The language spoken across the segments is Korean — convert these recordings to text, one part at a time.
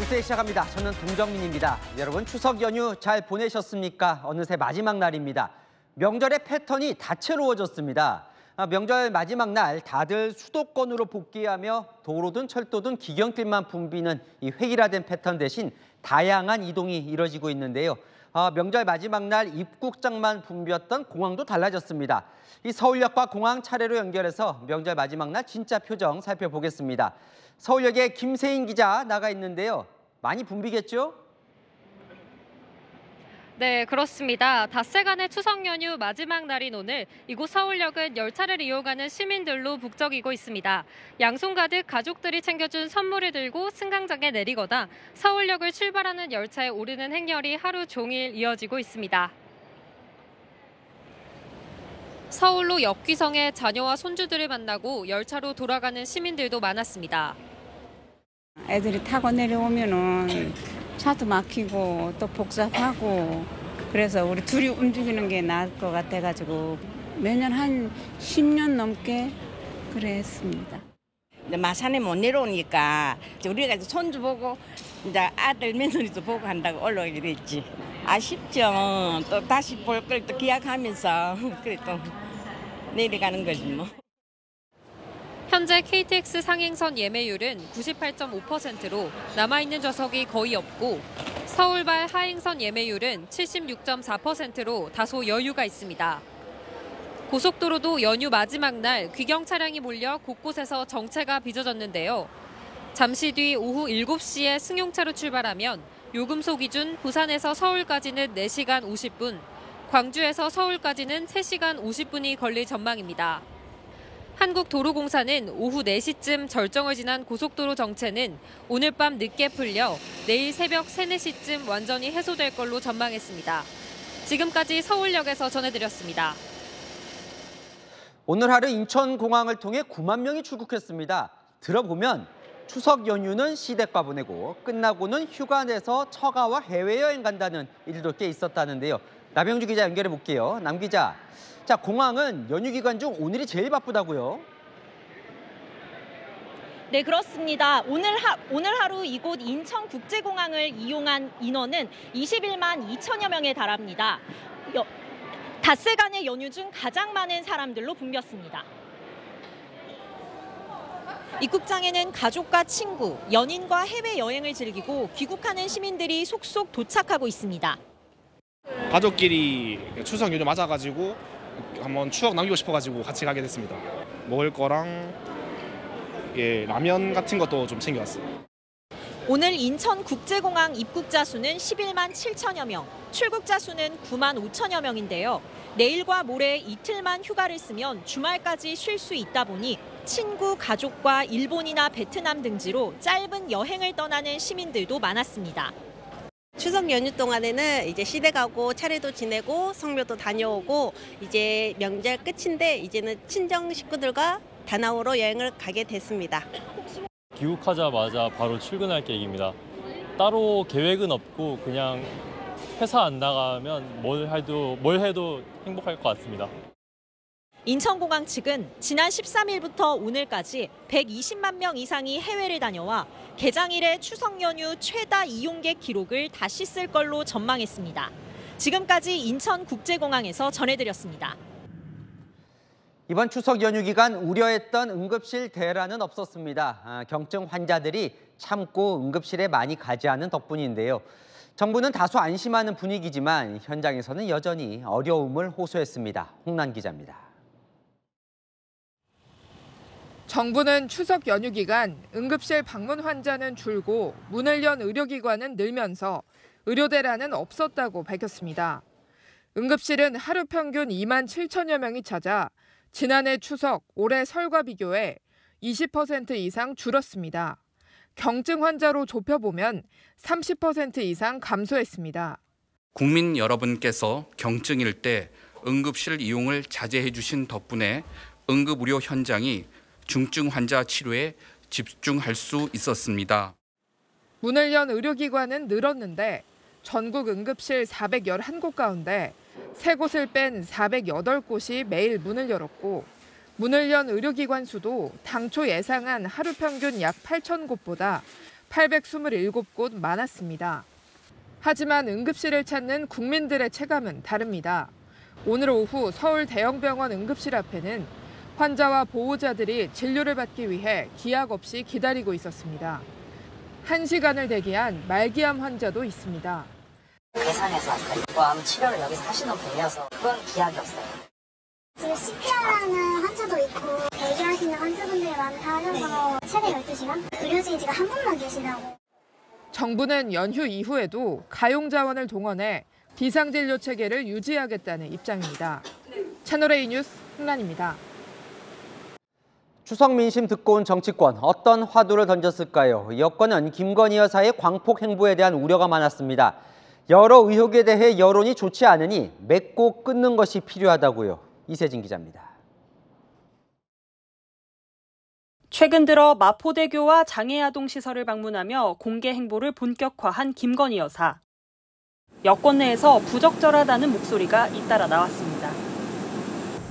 뉴스에 시작합니다. 저는 동정민입니다. 여러분 추석 연휴 잘 보내셨습니까? 어느새 마지막 날입니다. 명절의 패턴이 다채로워졌습니다. 명절 마지막 날 다들 수도권으로 복귀하며 도로든 철도든 기경길만 붐비는 이 획일화된 패턴 대신 다양한 이동이 이뤄지고 있는데요. 명절 마지막 날 입국장만 붐볐던 공항도 달라졌습니다. 이 서울역과 공항 차례로 연결해서 명절 마지막 날 진짜 표정 살펴보겠습니다. 서울역에 김세인 기자 나가 있는데요. 많이 붐비겠죠? 네, 그렇습니다. 닷새간의 추석 연휴 마지막 날인 오늘 이곳 서울역은 열차를 이용하는 시민들로 북적이고 있습니다. 양손 가득 가족들이 챙겨준 선물을 들고 승강장에 내리거나 서울역을 출발하는 열차에 오르는 행렬이 하루 종일 이어지고 있습니다. 서울로 역귀성에 자녀와 손주들을 만나고 열차로 돌아가는 시민들도 많았습니다. 애들이 타고 내려오면은 차도 막히고 또 복잡하고 그래서 우리 둘이 움직이는 게 나을 것 같아가지고 매년 한 10년 넘게 그랬습니다. 마산에 못 내려오니까 우리가 이제 손주 보고 이제 아들 며느리도 보고 한다고 올라오게 됐지. 아쉽죠. 또 다시 볼 걸 또 기약하면서 그래 또 내려가는 거지 뭐. 현재 KTX 상행선 예매율은 98.5%로 남아있는 좌석이 거의 없고 서울발 하행선 예매율은 76.4%로 다소 여유가 있습니다. 고속도로도 연휴 마지막 날 귀경 차량이 몰려 곳곳에서 정체가 빚어졌는데요. 잠시 뒤 오후 7시에 승용차로 출발하면 요금소 기준 부산에서 서울까지는 4시간 50분, 광주에서 서울까지는 3시간 50분이 걸릴 전망입니다. 한국도로공사는 오후 4시쯤 절정을 지난 고속도로 정체는 오늘 밤 늦게 풀려 내일 새벽 3, 4시쯤 완전히 해소될 걸로 전망했습니다. 지금까지 서울역에서 전해드렸습니다. 오늘 하루 인천공항을 통해 9만 명이 출국했습니다. 들어보면 추석 연휴는 시댁과 보내고 끝나고는 휴가 내서 처가와 해외여행 간다는 일도 꽤 있었다는데요. 남영주 기자 연결해 볼게요. 남 기자. 자, 공항은 연휴 기간 중 오늘이 제일 바쁘다고요? 네, 그렇습니다. 오늘 하루 이곳 인천국제공항을 이용한 인원은 21만 2천여 명에 달합니다. 닷새간의 연휴 중 가장 많은 사람들로 붐볐습니다. 입국장에는 가족과 친구, 연인과 해외여행을 즐기고 귀국하는 시민들이 속속 도착하고 있습니다. 가족끼리 추석 연휴 맞아가지고 한번 추억 남기고 싶어가지고 같이 가게 됐습니다. 먹을 거랑 라면 같은 것도 좀 챙겨왔어요. 오늘 인천국제공항 입국자 수는 11만 7천여 명, 출국자 수는 9만 5천여 명인데요. 내일과 모레 이틀만 휴가를 쓰면 주말까지 쉴 수 있다 보니 친구, 가족과 일본이나 베트남 등지로 짧은 여행을 떠나는 시민들도 많았습니다. 추석 연휴 동안에는 이제 시댁하고 차례도 지내고 성묘도 다녀오고 이제 명절 끝인데 이제는 친정 식구들과 다나오로 여행을 가게 됐습니다. 귀국하자마자 바로 출근할 계획입니다. 따로 계획은 없고 그냥 회사 안 나가면 뭘 해도 행복할 것 같습니다. 인천공항 측은 지난 13일부터 오늘까지 120만 명 이상이 해외를 다녀와 개장 이래 추석 연휴 최다 이용객 기록을 다시 쓸 걸로 전망했습니다. 지금까지 인천국제공항에서 전해드렸습니다. 이번 추석 연휴 기간 우려했던 응급실 대란은 없었습니다. 경증 환자들이 참고 응급실에 많이 가지 않은 덕분인데요. 정부는 다소 안심하는 분위기지만 현장에서는 여전히 어려움을 호소했습니다. 홍란 기자입니다. 정부는 추석 연휴 기간 응급실 방문 환자는 줄고 문을 연 의료기관은 늘면서 의료 대란은 없었다고 밝혔습니다. 응급실은 하루 평균 2만 7천여 명이 찾아 지난해 추석, 올해 설과 비교해 20% 이상 줄었습니다. 경증 환자로 좁혀보면 30% 이상 감소했습니다. 국민 여러분께서 경증일 때 응급실 이용을 자제해 주신 덕분에 응급의료 현장이 중증 환자 치료에 집중할 수 있었습니다. 문을 연 의료기관은 늘었는데 전국 응급실 411곳 가운데 3곳을 뺀 408곳이 매일 문을 열었고 문을 연 의료기관 수도 당초 예상한 하루 평균 약 8천 곳보다 827곳 많았습니다. 하지만 응급실을 찾는 국민들의 체감은 다릅니다. 오늘 오후 서울 대형병원 응급실 앞에는 환자와 보호자들이 진료를 받기 위해 기약 없이 기다리고 있었습니다. 1시간을 대기한 말기암 환자도 있습니다. 괴산에서 왔어요. 암 치료를 여기서 하시는 분이어서 그건 기약이 없어요. 지금 CPR하는 환자도 있고 대기하시는 환자분들이 많다 하셔서 최대 12시간? 의료진이 지금 한 분만 계시다고. 정부는 연휴 이후에도 가용 자원을 동원해 비상진료 체계를 유지하겠다는 입장입니다. 채널A 뉴스 흥란입니다. 추석 민심 듣고 온 정치권 어떤 화두를 던졌을까요? 여권은 김건희 여사의 광폭 행보에 대한 우려가 많았습니다. 여러 의혹에 대해 여론이 좋지 않으니 맺고 끊는 것이 필요하다고요. 이세진 기자입니다. 최근 들어 마포대교와 장애아동시설을 방문하며 공개 행보를 본격화한 김건희 여사. 여권 내에서 부적절하다는 목소리가 잇따라 나왔습니다.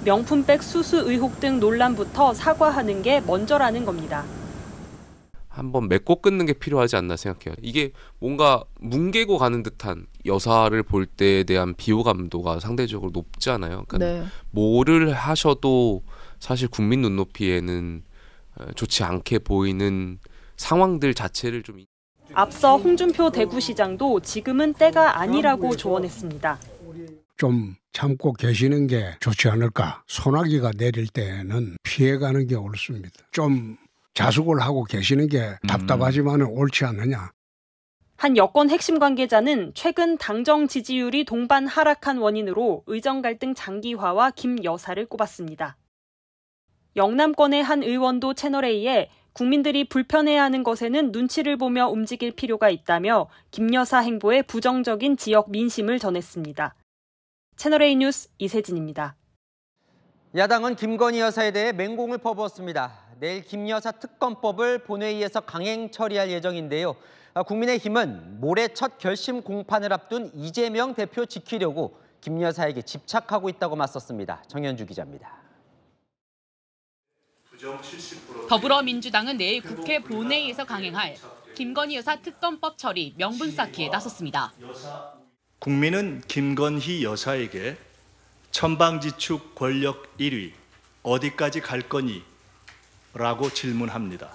명품백 수수 의혹 등 논란부터 사과하는 게 먼저라는 겁니다. 한번 맺고 끊는 게 필요하지 않나 생각해요. 이게 뭔가 뭉개고 가는 듯한 여사를 볼 때에 대한 비호감도가 상대적으로 높잖아요. 그러니까 네. 뭐를 하셔도 사실 국민 눈높이에는 좋지 않게 보이는 상황들 자체를 좀. 앞서 홍준표 대구시장도 지금은 때가 아니라고 조언했습니다. 좀 참고 계시는 게 좋지 않을까. 소나기가 내릴 때는 피해가는 게 옳습니다. 좀 자숙을 하고 계시는 게 답답하지만 옳지 않느냐. 한 여권 핵심 관계자는 최근 당정 지지율이 동반 하락한 원인으로 의정 갈등 장기화와 김 여사를 꼽았습니다. 영남권의 한 의원도 채널A에 국민들이 불편해하는 것에는 눈치를 보며 움직일 필요가 있다며 김 여사 행보에 부정적인 지역 민심을 전했습니다. 채널A 뉴스 이세진입니다. 야당은 김건희 여사에 대해 맹공을 퍼부었습니다. 내일 김 여사 특검법을 본회의에서 강행 처리할 예정인데요. 국민의힘은 모레 첫 결심 공판을 앞둔 이재명 대표 지키려고 김 여사에게 집착하고 있다고 맞섰습니다. 정현주 기자입니다. 더불어민주당은 내일 국회 본회의에서 강행할 김건희 여사 특검법 처리 명분 쌓기에 나섰습니다. 국민은 김건희 여사에게 천방지축 권력 1위 어디까지 갈 거니? 라고 질문합니다.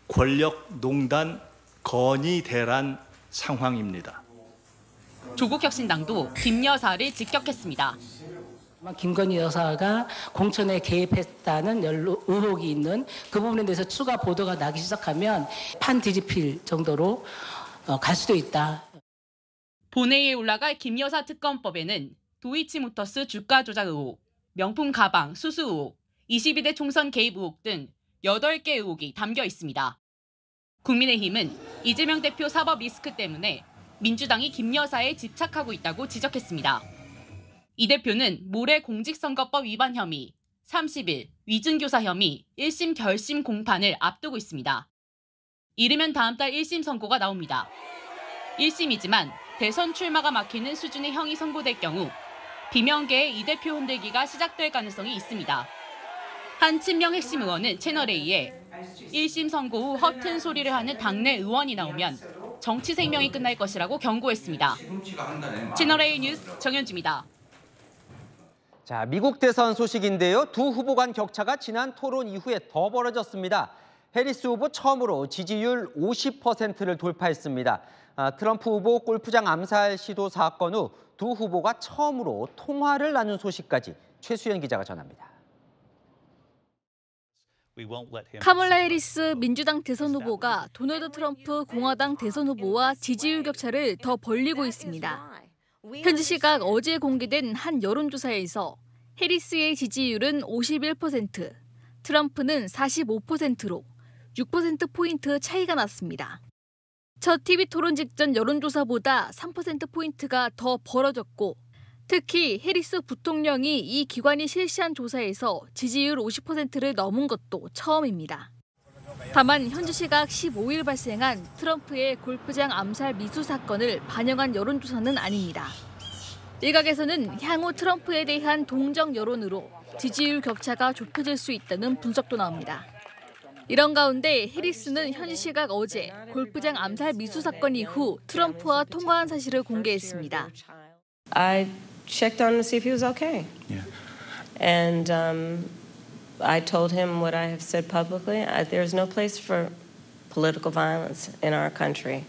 권력농단 건의대란 상황입니다. 조국혁신당도 김 여사를 직격했습니다. 김건희 여사가 공천에 개입했다는 의혹이 있는 그 부분에 대해서 추가 보도가 나기 시작하면 판 뒤집힐 정도로 갈 수도 있다. 본회의에 올라갈 김 여사 특검법에는 도이치모터스 주가 조작 의혹, 명품 가방 수수 의혹, 22대 총선 개입 의혹 등 8개 의혹이 담겨 있습니다. 국민의힘은 이재명 대표 사법 리스크 때문에 민주당이 김 여사에 집착하고 있다고 지적했습니다. 이 대표는 모레 공직선거법 위반 혐의, 30일 위증교사 혐의 1심 결심 공판을 앞두고 있습니다. 이르면 다음 달 1심 선고가 나옵니다. 1심이지만 대선 출마가 막히는 수준의 형이 선고될 경우 비명계의 이 대표 흔들기가 시작될 가능성이 있습니다. 한 친명 핵심 의원은 채널A에 1심 선고 후 허튼 소리를 하는 당내 의원이 나오면 정치 생명이 끝날 것이라고 경고했습니다. 채널A 뉴스 정현주입니다. 자, 미국 대선 소식인데요. 두 후보 간 격차가 지난 토론 이후에 더 벌어졌습니다. 해리스 후보 처음으로 지지율 50%를 돌파했습니다. 트럼프 후보 골프장 암살 시도 사건 후 두 후보가 처음으로 통화를 나눈 소식까지 최수연 기자가 전합니다. 카멀라 해리스 민주당 대선 후보가 도널드 트럼프 공화당 대선 후보와 지지율 격차를 더 벌리고 있습니다. 현지 시각 어제 공개된 한 여론조사에서 해리스의 지지율은 51%, 트럼프는 45%로 6%포인트 차이가 났습니다. 첫 TV 토론 직전 여론조사보다 3%포인트가 더 벌어졌고 특히 해리스 부통령이 이 기관이 실시한 조사에서 지지율 50%를 넘은 것도 처음입니다. 다만 현지 시각 15일 발생한 트럼프의 골프장 암살 미수 사건을 반영한 여론조사는 아닙니다. 일각에서는 향후 트럼프에 대한 동정 여론으로 지지율 격차가 좁혀질 수 있다는 분석도 나옵니다. 이런 가운데 해리스는 현지 시각 어제 골프장 암살 미수 사건 이후 트럼프와 통화한 사실을 공개했습니다. I checked on him to see if he was okay. Yeah. And I told him what I have said publicly. There's no place for political violence in our country.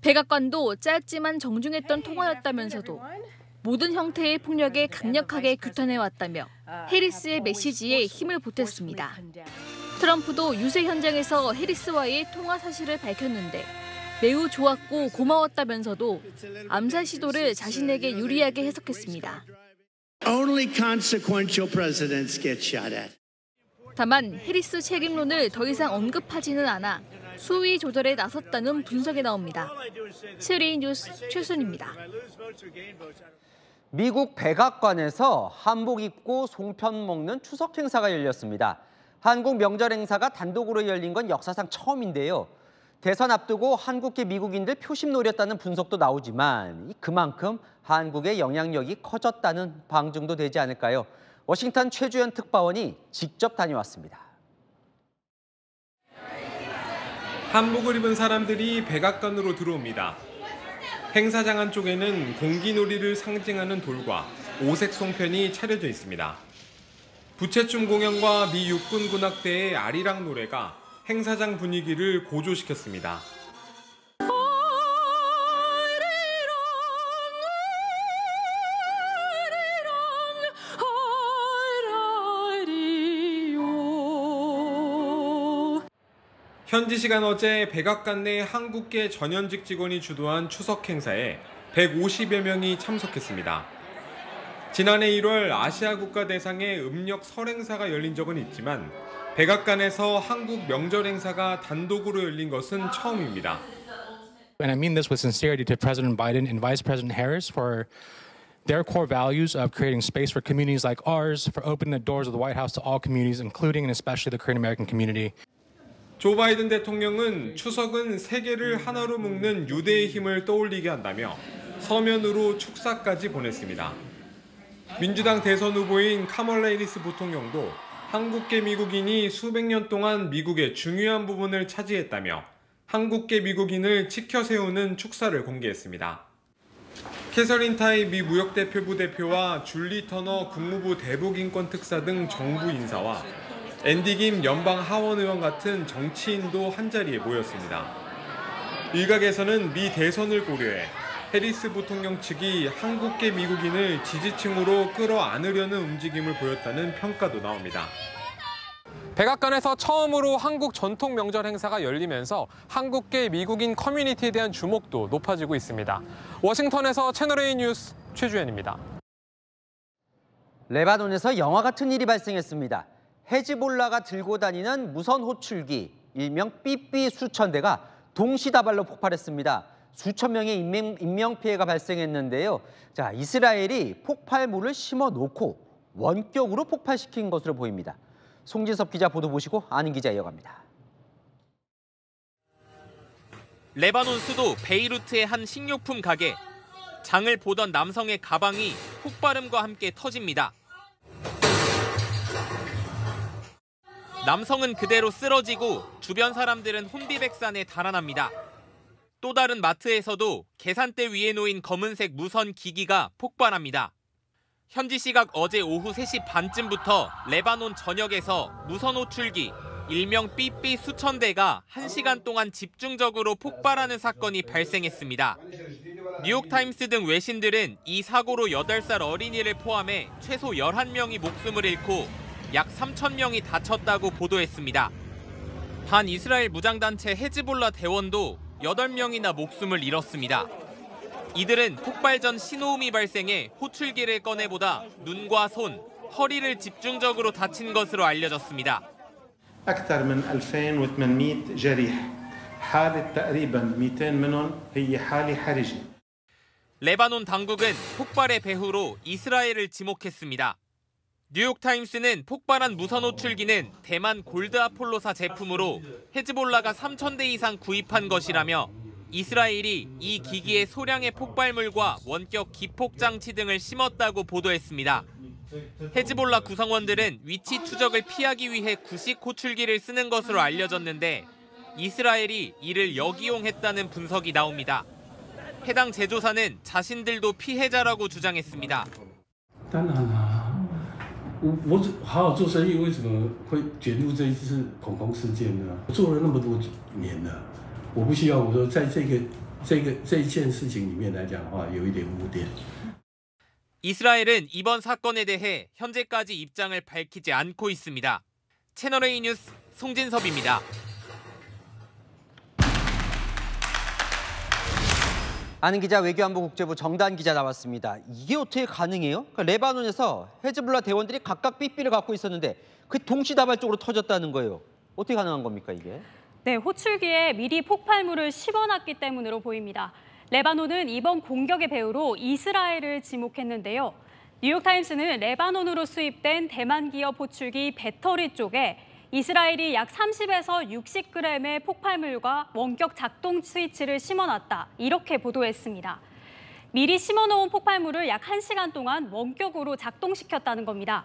백악관도 짧지만 정중했던 통화였다면서도 모든 형태의 폭력에 강력하게 규탄해왔다며 해리스의 메시지에 힘을 보탰습니다. 트럼프도 유세 현장에서 해리스와의 통화 사실을 밝혔는데 매우 좋았고 고마웠다면서도 암살 시도를 자신에게 유리하게 해석했습니다. Only consequential presidents get shot at. 다만 해리스 책임론을 더 이상 언급하지는 않아 수위 조절에 나섰다는 분석이 나옵니다. CNA 뉴스 최순입니다. 미국 백악관에서 한복 입고 송편 먹는 추석 행사가 열렸습니다. 한국 명절 행사가 단독으로 열린 건 역사상 처음인데요. 대선 앞두고 한국계 미국인들 표심 노렸다는 분석도 나오지만 그만큼 한국의 영향력이 커졌다는 방증도 되지 않을까요? 워싱턴 최주연 특파원이 직접 다녀왔습니다. 한복을 입은 사람들이 백악관으로 들어옵니다. 행사장 안쪽에는 공기놀이를 상징하는 돌과 오색 송편이 차려져 있습니다. 부채춤 공연과 미 육군 군악대의 아리랑 노래가 행사장 분위기를 고조시켰습니다. 현지 시간 어제 백악관 내 한국계 전현직 직원이 주도한 추석 행사에 150여 명이 참석했습니다. 지난해 1월 아시아 국가 대상의 음력 설 행사가 열린 적은 있지만 백악관에서 한국 명절 행사가 단독으로 열린 것은 처음입니다. And I mean this with sincerity to President Biden and Vice President Harris for their core values of creating space for communities like ours, for opening the doors of the White House to all communities, including and especially the Korean American community. 조 바이든 대통령은 추석은 세계를 하나로 묶는 유대의 힘을 떠올리게 한다며 서면으로 축사까지 보냈습니다. 민주당 대선 후보인 카멀라 해리스 부통령도 한국계 미국인이 수백 년 동안 미국의 중요한 부분을 차지했다며 한국계 미국인을 치켜 세우는 축사를 공개했습니다. 캐서린 타이 미 무역대표부 대표와 줄리 터너 국무부 대북인권 특사 등 정부 인사와 앤디 김 연방 하원 의원 같은 정치인도 한자리에 모였습니다. 일각에서는 미 대선을 고려해 해리스 부통령 측이 한국계 미국인을 지지층으로 끌어안으려는 움직임을 보였다는 평가도 나옵니다. 백악관에서 처음으로 한국 전통 명절 행사가 열리면서 한국계 미국인 커뮤니티에 대한 주목도 높아지고 있습니다. 워싱턴에서 채널A 뉴스 최주연입니다. 레바논에서 영화 같은 일이 발생했습니다. 헤즈볼라가 들고 다니는 무선 호출기, 일명 삐삐 수천 대가 동시다발로 폭발했습니다. 수천 명의 인명 피해가 발생했는데요. 자, 이스라엘이 폭발물을 심어 놓고 원격으로 폭발시킨 것으로 보입니다. 송진섭 기자 보도 보시고 아는 기자 이어갑니다. 레바논 수도 베이루트의 한 식료품 가게. 장을 보던 남성의 가방이 폭발음과 함께 터집니다. 남성은 그대로 쓰러지고 주변 사람들은 혼비백산에 달아납니다. 또 다른 마트에서도 계산대 위에 놓인 검은색 무선 기기가 폭발합니다. 현지 시각 어제 오후 3시 반쯤부터 레바논 전역에서 무선 호출기, 일명 삐삐 수천 대가 1시간 동안 집중적으로 폭발하는 사건이 발생했습니다. 뉴욕타임스 등 외신들은 이 사고로 8살 어린이를 포함해 최소 11명이 목숨을 잃고 약 3,000명이 다쳤다고 보도했습니다. 반이스라엘 무장단체 헤즈볼라 대원도 8명이나 목숨을 잃었습니다. 이들은 폭발 전 신호음이 발생해 호출기를 꺼내보다 눈과 손, 허리를 집중적으로 다친 것으로 알려졌습니다. أكثر من 2800 جريح. حالة تقريبا 200 منهم هي حالة حرجة. 레바논 당국은 폭발의 배후로 이스라엘을 지목했습니다. 뉴욕타임스는 폭발한 무선 호출기는 대만 골드 아폴로사 제품으로 헤즈볼라가 3,000대 이상 구입한 것이라며 이스라엘이 이 기기에 소량의 폭발물과 원격 기폭 장치 등을 심었다고 보도했습니다. 헤즈볼라 구성원들은 위치 추적을 피하기 위해 구식 호출기를 쓰는 것으로 알려졌는데 이스라엘이 이를 역이용했다는 분석이 나옵니다. 해당 제조사는 자신들도 피해자라고 주장했습니다. 当然啦，我好好做生意，为什么会卷入这一次恐攻事件呢？我做了那么多年了，我不希望我说在这一件事情里面来讲的话，有一点污点。 이스라엘은 이번 사건에 대해 현재까지 입장을 밝히지 않고 있습니다. 채널A 뉴스 송진섭입니다. 아는 기자 외교안보 국제부 정다은 기자 나왔습니다. 이게 어떻게 가능해요? 그러니까 레바논에서 헤즈볼라 대원들이 각각 삐삐를 갖고 있었는데 그 동시다발적으로 터졌다는 거예요. 어떻게 가능한 겁니까 이게? 네, 호출기에 미리 폭발물을 씹어놨기 때문으로 보입니다. 레바논은 이번 공격의 배후로 이스라엘을 지목했는데요. 뉴욕타임스는 레바논으로 수입된 대만 기업 호출기 배터리 쪽에 이스라엘이 약 30에서 60g의 폭발물과 원격 작동 스위치를 심어놨다. 이렇게 보도했습니다. 미리 심어놓은 폭발물을 약 1시간 동안 원격으로 작동시켰다는 겁니다.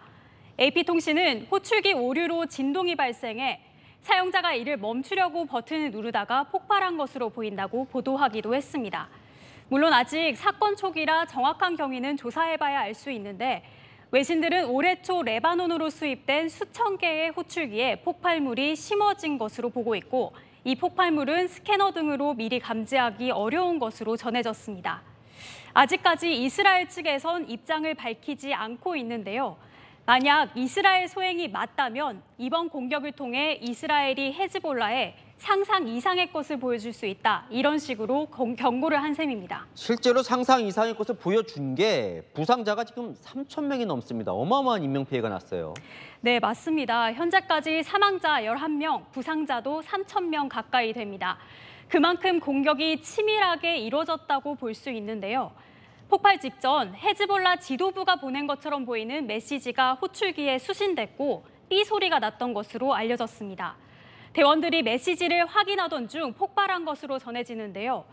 AP통신은 호출기 오류로 진동이 발생해 사용자가 이를 멈추려고 버튼을 누르다가 폭발한 것으로 보인다고 보도하기도 했습니다. 물론 아직 사건 초기라 정확한 경위는 조사해봐야 알 수 있는데 외신들은 올해 초 레바논으로 수입된 수천 개의 호출기에 폭발물이 심어진 것으로 보고 있고 이 폭발물은 스캐너 등으로 미리 감지하기 어려운 것으로 전해졌습니다. 아직까지 이스라엘 측에선 입장을 밝히지 않고 있는데요. 만약 이스라엘 소행이 맞다면 이번 공격을 통해 이스라엘이 헤즈볼라에 상상 이상의 것을 보여줄 수 있다. 이런 식으로 경고를 한 셈입니다. 실제로 상상 이상의 것을 보여준 게 부상자가 지금 3,000명이 넘습니다. 어마어마한 인명피해가 났어요. 네, 맞습니다. 현재까지 사망자 11명, 부상자도 3,000명 가까이 됩니다. 그만큼 공격이 치밀하게 이루어졌다고 볼 수 있는데요. 폭발 직전 헤즈볼라 지도부가 보낸 것처럼 보이는 메시지가 호출기에 수신됐고 삐 소리가 났던 것으로 알려졌습니다. 대원들이 메시지를 확인하던 중 폭발한 것으로 전해지는데요.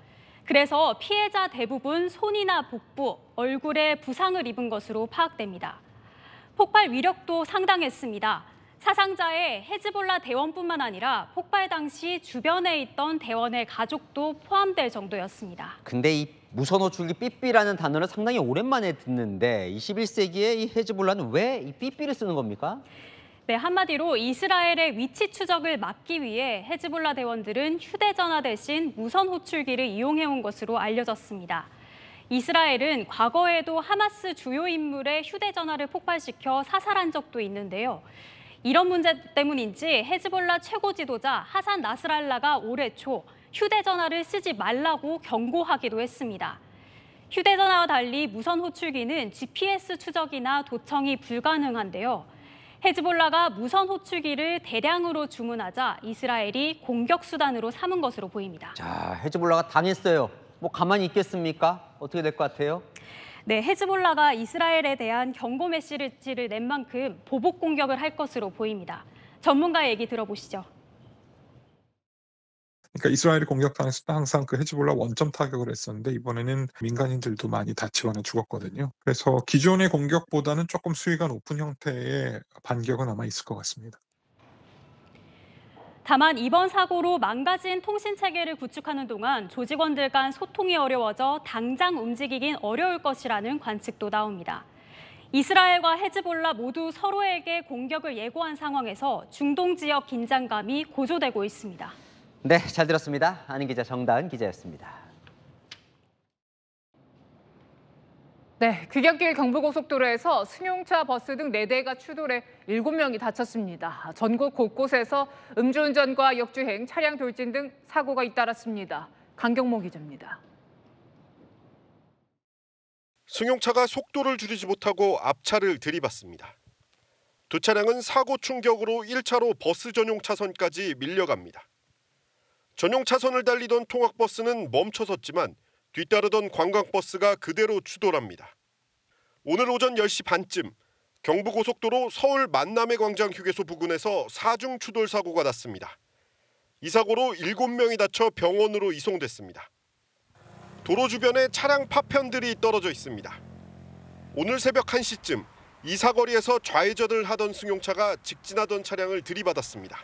그래서 피해자 대부분 손이나 복부, 얼굴에 부상을 입은 것으로 파악됩니다. 폭발 위력도 상당했습니다. 사상자의 헤즈볼라 대원뿐만 아니라 폭발 당시 주변에 있던 대원의 가족도 포함될 정도였습니다. 근데 이 무선 호출기 삐삐라는 단어를 상당히 오랜만에 듣는데 21세기에 이 헤즈볼라는 왜 이 삐삐를 쓰는 겁니까? 네, 한마디로 이스라엘의 위치 추적을 막기 위해 헤즈볼라 대원들은 휴대전화 대신 무선 호출기를 이용해온 것으로 알려졌습니다. 이스라엘은 과거에도 하마스 주요 인물의 휴대전화를 폭발시켜 사살한 적도 있는데요. 이런 문제 때문인지 헤즈볼라 최고 지도자 하산 나스랄라가 올해 초 휴대전화를 쓰지 말라고 경고하기도 했습니다. 휴대전화와 달리 무선 호출기는 GPS 추적이나 도청이 불가능한데요. 헤즈볼라가 무선 호출기를 대량으로 주문하자 이스라엘이 공격 수단으로 삼은 것으로 보입니다. 자, 헤즈볼라가 당했어요. 뭐 가만히 있겠습니까? 어떻게 될 것 같아요? 네, 헤즈볼라가 이스라엘에 대한 경고 메시지를 낸 만큼 보복 공격을 할 것으로 보입니다. 전문가 얘기 들어보시죠. 그러니까 이스라엘이 공격당했을 때 항상 그 헤즈볼라 원점 타격을 했었는데 이번에는 민간인들도 많이 다치거나 죽었거든요. 그래서 기존의 공격보다는 조금 수위가 높은 형태의 반격은 아마 있을 것 같습니다. 다만 이번 사고로 망가진 통신 체계를 구축하는 동안 조직원들 간 소통이 어려워져 당장 움직이긴 어려울 것이라는 관측도 나옵니다. 이스라엘과 헤즈볼라 모두 서로에게 공격을 예고한 상황에서 중동 지역 긴장감이 고조되고 있습니다. 네, 잘 들었습니다. 아는 기자 정다은 기자였습니다. 네, 귀경길 경부고속도로에서 승용차, 버스 등 4대가 추돌해 7명이 다쳤습니다. 전국 곳곳에서 음주운전과 역주행, 차량 돌진 등 사고가 잇따랐습니다. 강경모 기자입니다. 승용차가 속도를 줄이지 못하고 앞차를 들이받습니다. 두 차량은 사고 충격으로 1차로 버스 전용 차선까지 밀려갑니다. 전용 차선을 달리던 통학버스는 멈춰섰지만 뒤따르던 관광버스가 그대로 추돌합니다. 오늘 오전 10시 반쯤 경부고속도로 서울 만남의 광장 휴게소 부근에서 4중 추돌 사고가 났습니다. 이 사고로 7명이 다쳐 병원으로 이송됐습니다. 도로 주변에 차량 파편들이 떨어져 있습니다. 오늘 새벽 1시쯤 이 사거리에서 좌회전을 하던 승용차가 직진하던 차량을 들이받았습니다.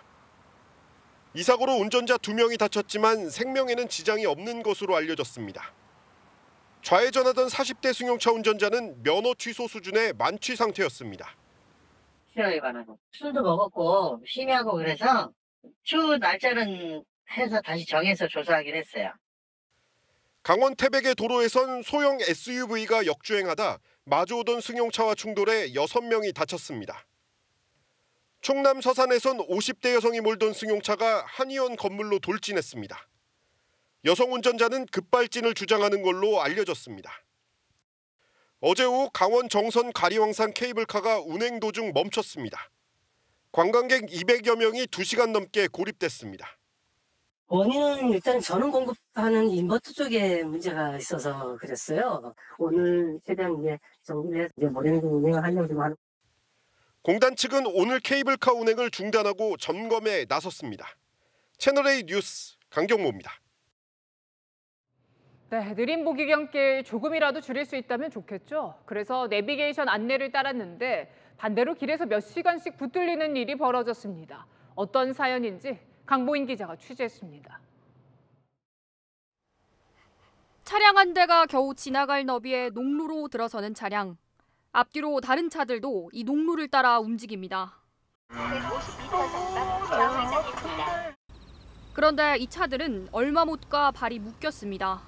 이 사고로 운전자 2명이 다쳤지만 생명에는 지장이 없는 것으로 알려졌습니다. 좌회전하던 40대 승용차 운전자는 면허 취소 수준의 만취 상태였습니다. 치료에 관한 거. 술도 먹었고 심야하고 그래서 추후 날짜는 해서 다시 정해서 조사하기로 했어요. 강원 태백의 도로에선 소형 SUV가 역주행하다 마주오던 승용차와 충돌해 6명이 다쳤습니다. 충남 서산에선 50대 여성이 몰던 승용차가 한의원 건물로 돌진했습니다. 여성 운전자는 급발진을 주장하는 걸로 알려졌습니다. 어제 오후 강원 정선 가리왕산 케이블카가 운행 도중 멈췄습니다. 관광객 200여 명이 2시간 넘게 고립됐습니다. 원인은 일단 전원 공급하는 인버터 쪽에 문제가 있어서 그랬어요. 오늘 최대한 정리해서 모레는 운행을 하려고 좀 하는. 공단 측은 오늘 케이블카 운행을 중단하고 점검에 나섰습니다. 채널A 뉴스 강경모입니다. 네, 느린 보기경길 조금이라도 줄일 수 있다면 좋겠죠. 그래서 내비게이션 안내를 따랐는데 반대로 길에서 몇 시간씩 붙들리는 일이 벌어졌습니다. 어떤 사연인지 강보인 기자가 취재했습니다. 차량 한 대가 겨우 지나갈 너비의 농로로 들어서는 차량. 앞뒤로 다른 차들도 이 농로를 따라 움직입니다. 그런데 이 차들은 얼마 못 가 발이 묶였습니다.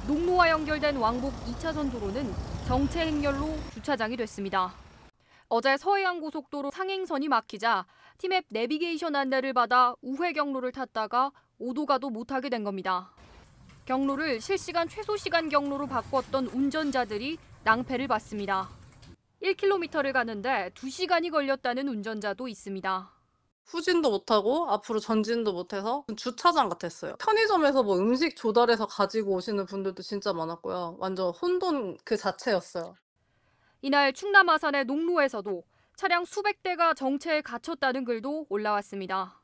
농로와 연결된 왕복 2차선 도로는 정체 행렬로 주차장이 됐습니다. 어제 서해안고속도로 상행선이 막히자 티맵 내비게이션 안내를 받아 우회 경로를 탔다가 오도 가도 못하게 된 겁니다. 경로를 실시간 최소 시간 경로로 바꿨던 운전자들이 낭패를 봤습니다. 1km를 가는데 2시간이 걸렸다는 운전자도 있습니다. 후진도 못하고 앞으로 전진도 못해서 주차장 같았어요. 편의점에서 뭐 음식 조달해서 가지고 오시는 분들도 진짜 많았고요. 완전 혼돈 그 자체였어요. 이날 충남 아산의 농로에서도 차량 수백 대가 정체에 갇혔다는 글도 올라왔습니다.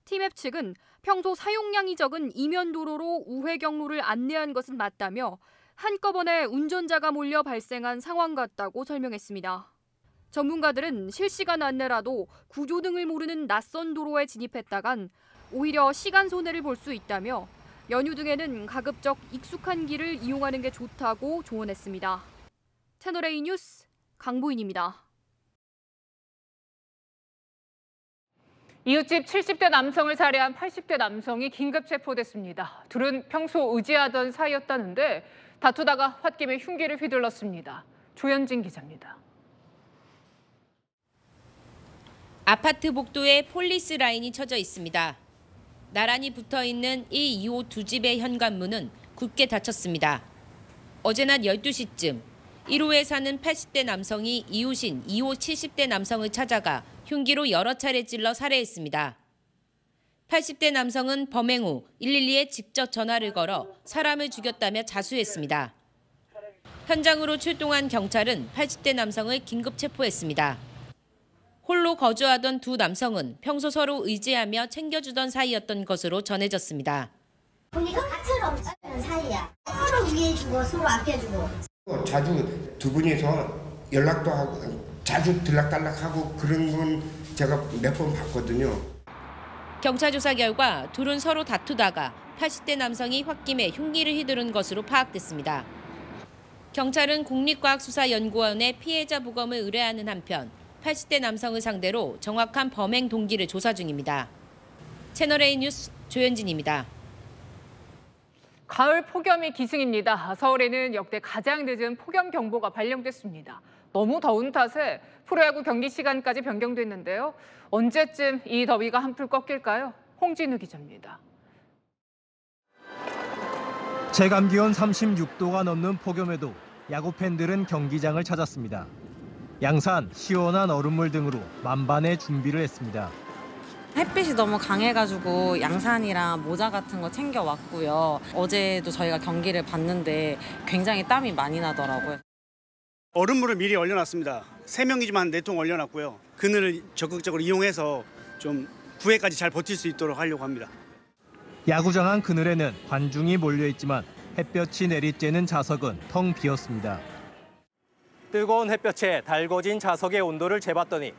티맵 측은 평소 사용량이 적은 이면 도로로 우회 경로를 안내한 것은 맞다며 한꺼번에 운전자가 몰려 발생한 상황 같다고 설명했습니다. 전문가들은 실시간 안내라도 구조등을 모르는 낯선 도로에 진입했다간 오히려 시간 손해를 볼 수 있다며 연휴 등에는 가급적 익숙한 길을 이용하는 게 좋다고 조언했습니다. 채널A 뉴스 강보인입니다. 이웃집 70대 남성을 살해한 80대 남성이 긴급 체포됐습니다. 둘은 평소 의지하던 사이였다는데 다투다가 홧김에 흉기를 휘둘렀습니다. 조현진 기자입니다. 아파트 복도에 폴리스 라인이 쳐져 있습니다. 나란히 붙어있는 1, 2호 두 집의 현관문은 굳게 닫혔습니다. 어제 낮 12시쯤 1호에 사는 80대 남성이 이웃인 2호 70대 남성을 찾아가 흉기로 여러 차례 찔러 살해했습니다. 80대 남성은 범행 후 112에 직접 전화를 걸어 사람을 죽였다며 자수했습니다. 현장으로 출동한 경찰은 80대 남성을 긴급 체포했습니다. 홀로 거주하던 두 남성은 평소 서로 의지하며 챙겨주던 사이였던 것으로 전해졌습니다. 우리가 같이로 사는 사이야. 서로 위해주고 서로 아껴주고. 자주 두 분이서 연락도 하고 자주 들락달락하고 그런 건 제가 몇 번 봤거든요. 경찰 조사 결과 둘은 서로 다투다가 80대 남성이 홧김에 흉기를 휘두른 것으로 파악됐습니다. 경찰은 국립과학수사연구원에 피해자 부검을 의뢰하는 한편 80대 남성을 상대로 정확한 범행 동기를 조사 중입니다. 채널A 뉴스 조현진입니다. 가을 폭염이 기승입니다. 서울에는 역대 가장 늦은 폭염 경보가 발령됐습니다. 너무 더운 탓에 프로야구 경기 시간까지 변경됐는데요. 언제쯤 이 더위가 한풀 꺾일까요? 홍진우 기자입니다. 체감기온 36도가 넘는 폭염에도 야구 팬들은 경기장을 찾았습니다. 양산, 시원한 얼음물 등으로 만반의 준비를 했습니다. 햇빛이 너무 강해가지고 양산이랑 모자 같은 거 챙겨왔고요. 어제도 저희가 경기를 봤는데 굉장히 땀이 많이 나더라고요. 얼음물을 미리 얼려놨습니다. 3명이지만 4통 얼려놨고요. 그늘을 적극적으로 이용해서 좀 9회까지 잘 버틸 수 있도록 하려고 합니다. 야구장 안 그늘에는 관중이 몰려있지만 햇볕이 내리쬐는 좌석은 텅 비었습니다. 뜨거운 햇볕에 달궈진 자석의 온도를 재봤더니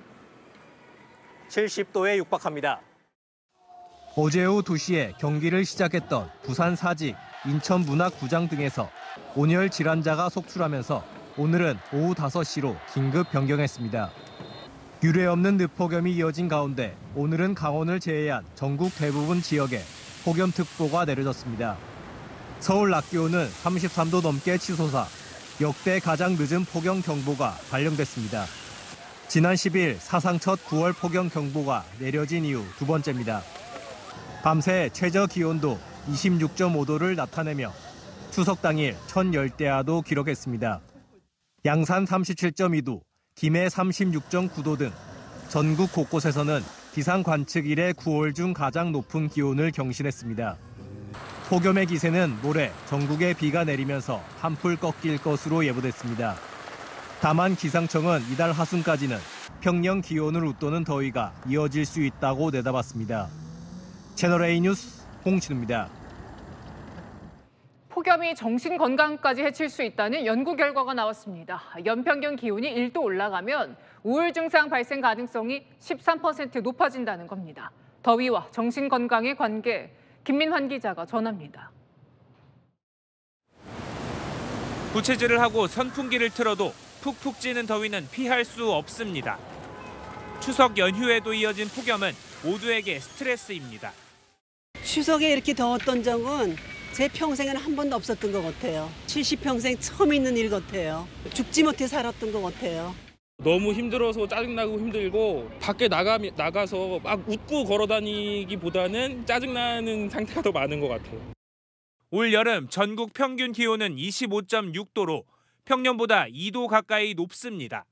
70도에 육박합니다. 어제 오후 2시에 경기를 시작했던 부산 사직, 인천 문학구장 등에서 온열 질환자가 속출하면서 오늘은 오후 5시로 긴급 변경했습니다. 유례없는 늦폭염이 이어진 가운데 오늘은 강원을 제외한 전국 대부분 지역에 폭염특보가 내려졌습니다. 서울 낮 기온은 33도 넘게 치솟아 역대 가장 늦은 폭염 경보가 발령됐습니다. 지난 10일 사상 첫 9월 폭염 경보가 내려진 이후 두 번째입니다. 밤새 최저 기온도 26.5도를 나타내며 추석 당일 첫 열대야도 기록했습니다. 양산 37.2도, 김해 36.9도 등 전국 곳곳에서는 기상 관측 이래 9월 중 가장 높은 기온을 경신했습니다. 폭염의 기세는 모레 전국에 비가 내리면서 한풀 꺾일 것으로 예보됐습니다. 다만 기상청은 이달 하순까지는 평년 기온을 웃도는 더위가 이어질 수 있다고 내다봤습니다. 채널A 뉴스 홍진우입니다. 폭염이 정신 건강까지 해칠 수 있다는 연구 결과가 나왔습니다. 연평균 기온이 1도 올라가면 우울 증상 발생 가능성이 13% 높아진다는 겁니다. 더위와 정신 건강의 관계, 김민환 기자가 전합니다. 부채질을 하고 선풍기를 틀어도 푹푹 찌는 더위는 피할 수 없습니다. 추석 연휴에도 이어진 폭염은 모두에게 스트레스입니다. 추석에 이렇게 더웠던 적은 제 평생에는 한 번도 없었던 것 같아요. 70평생 처음 있는 일 같아요. 죽지 못해 살았던 것 같아요. 너무 힘들어서 짜증나고 힘들고 밖에 나가서 막 웃고 걸어다니기보다는 짜증나는 상태가 더 많은 것 같아요. 올 여름 전국 평균 기온은 25.6도로 평년보다 2도 가까이 높습니다.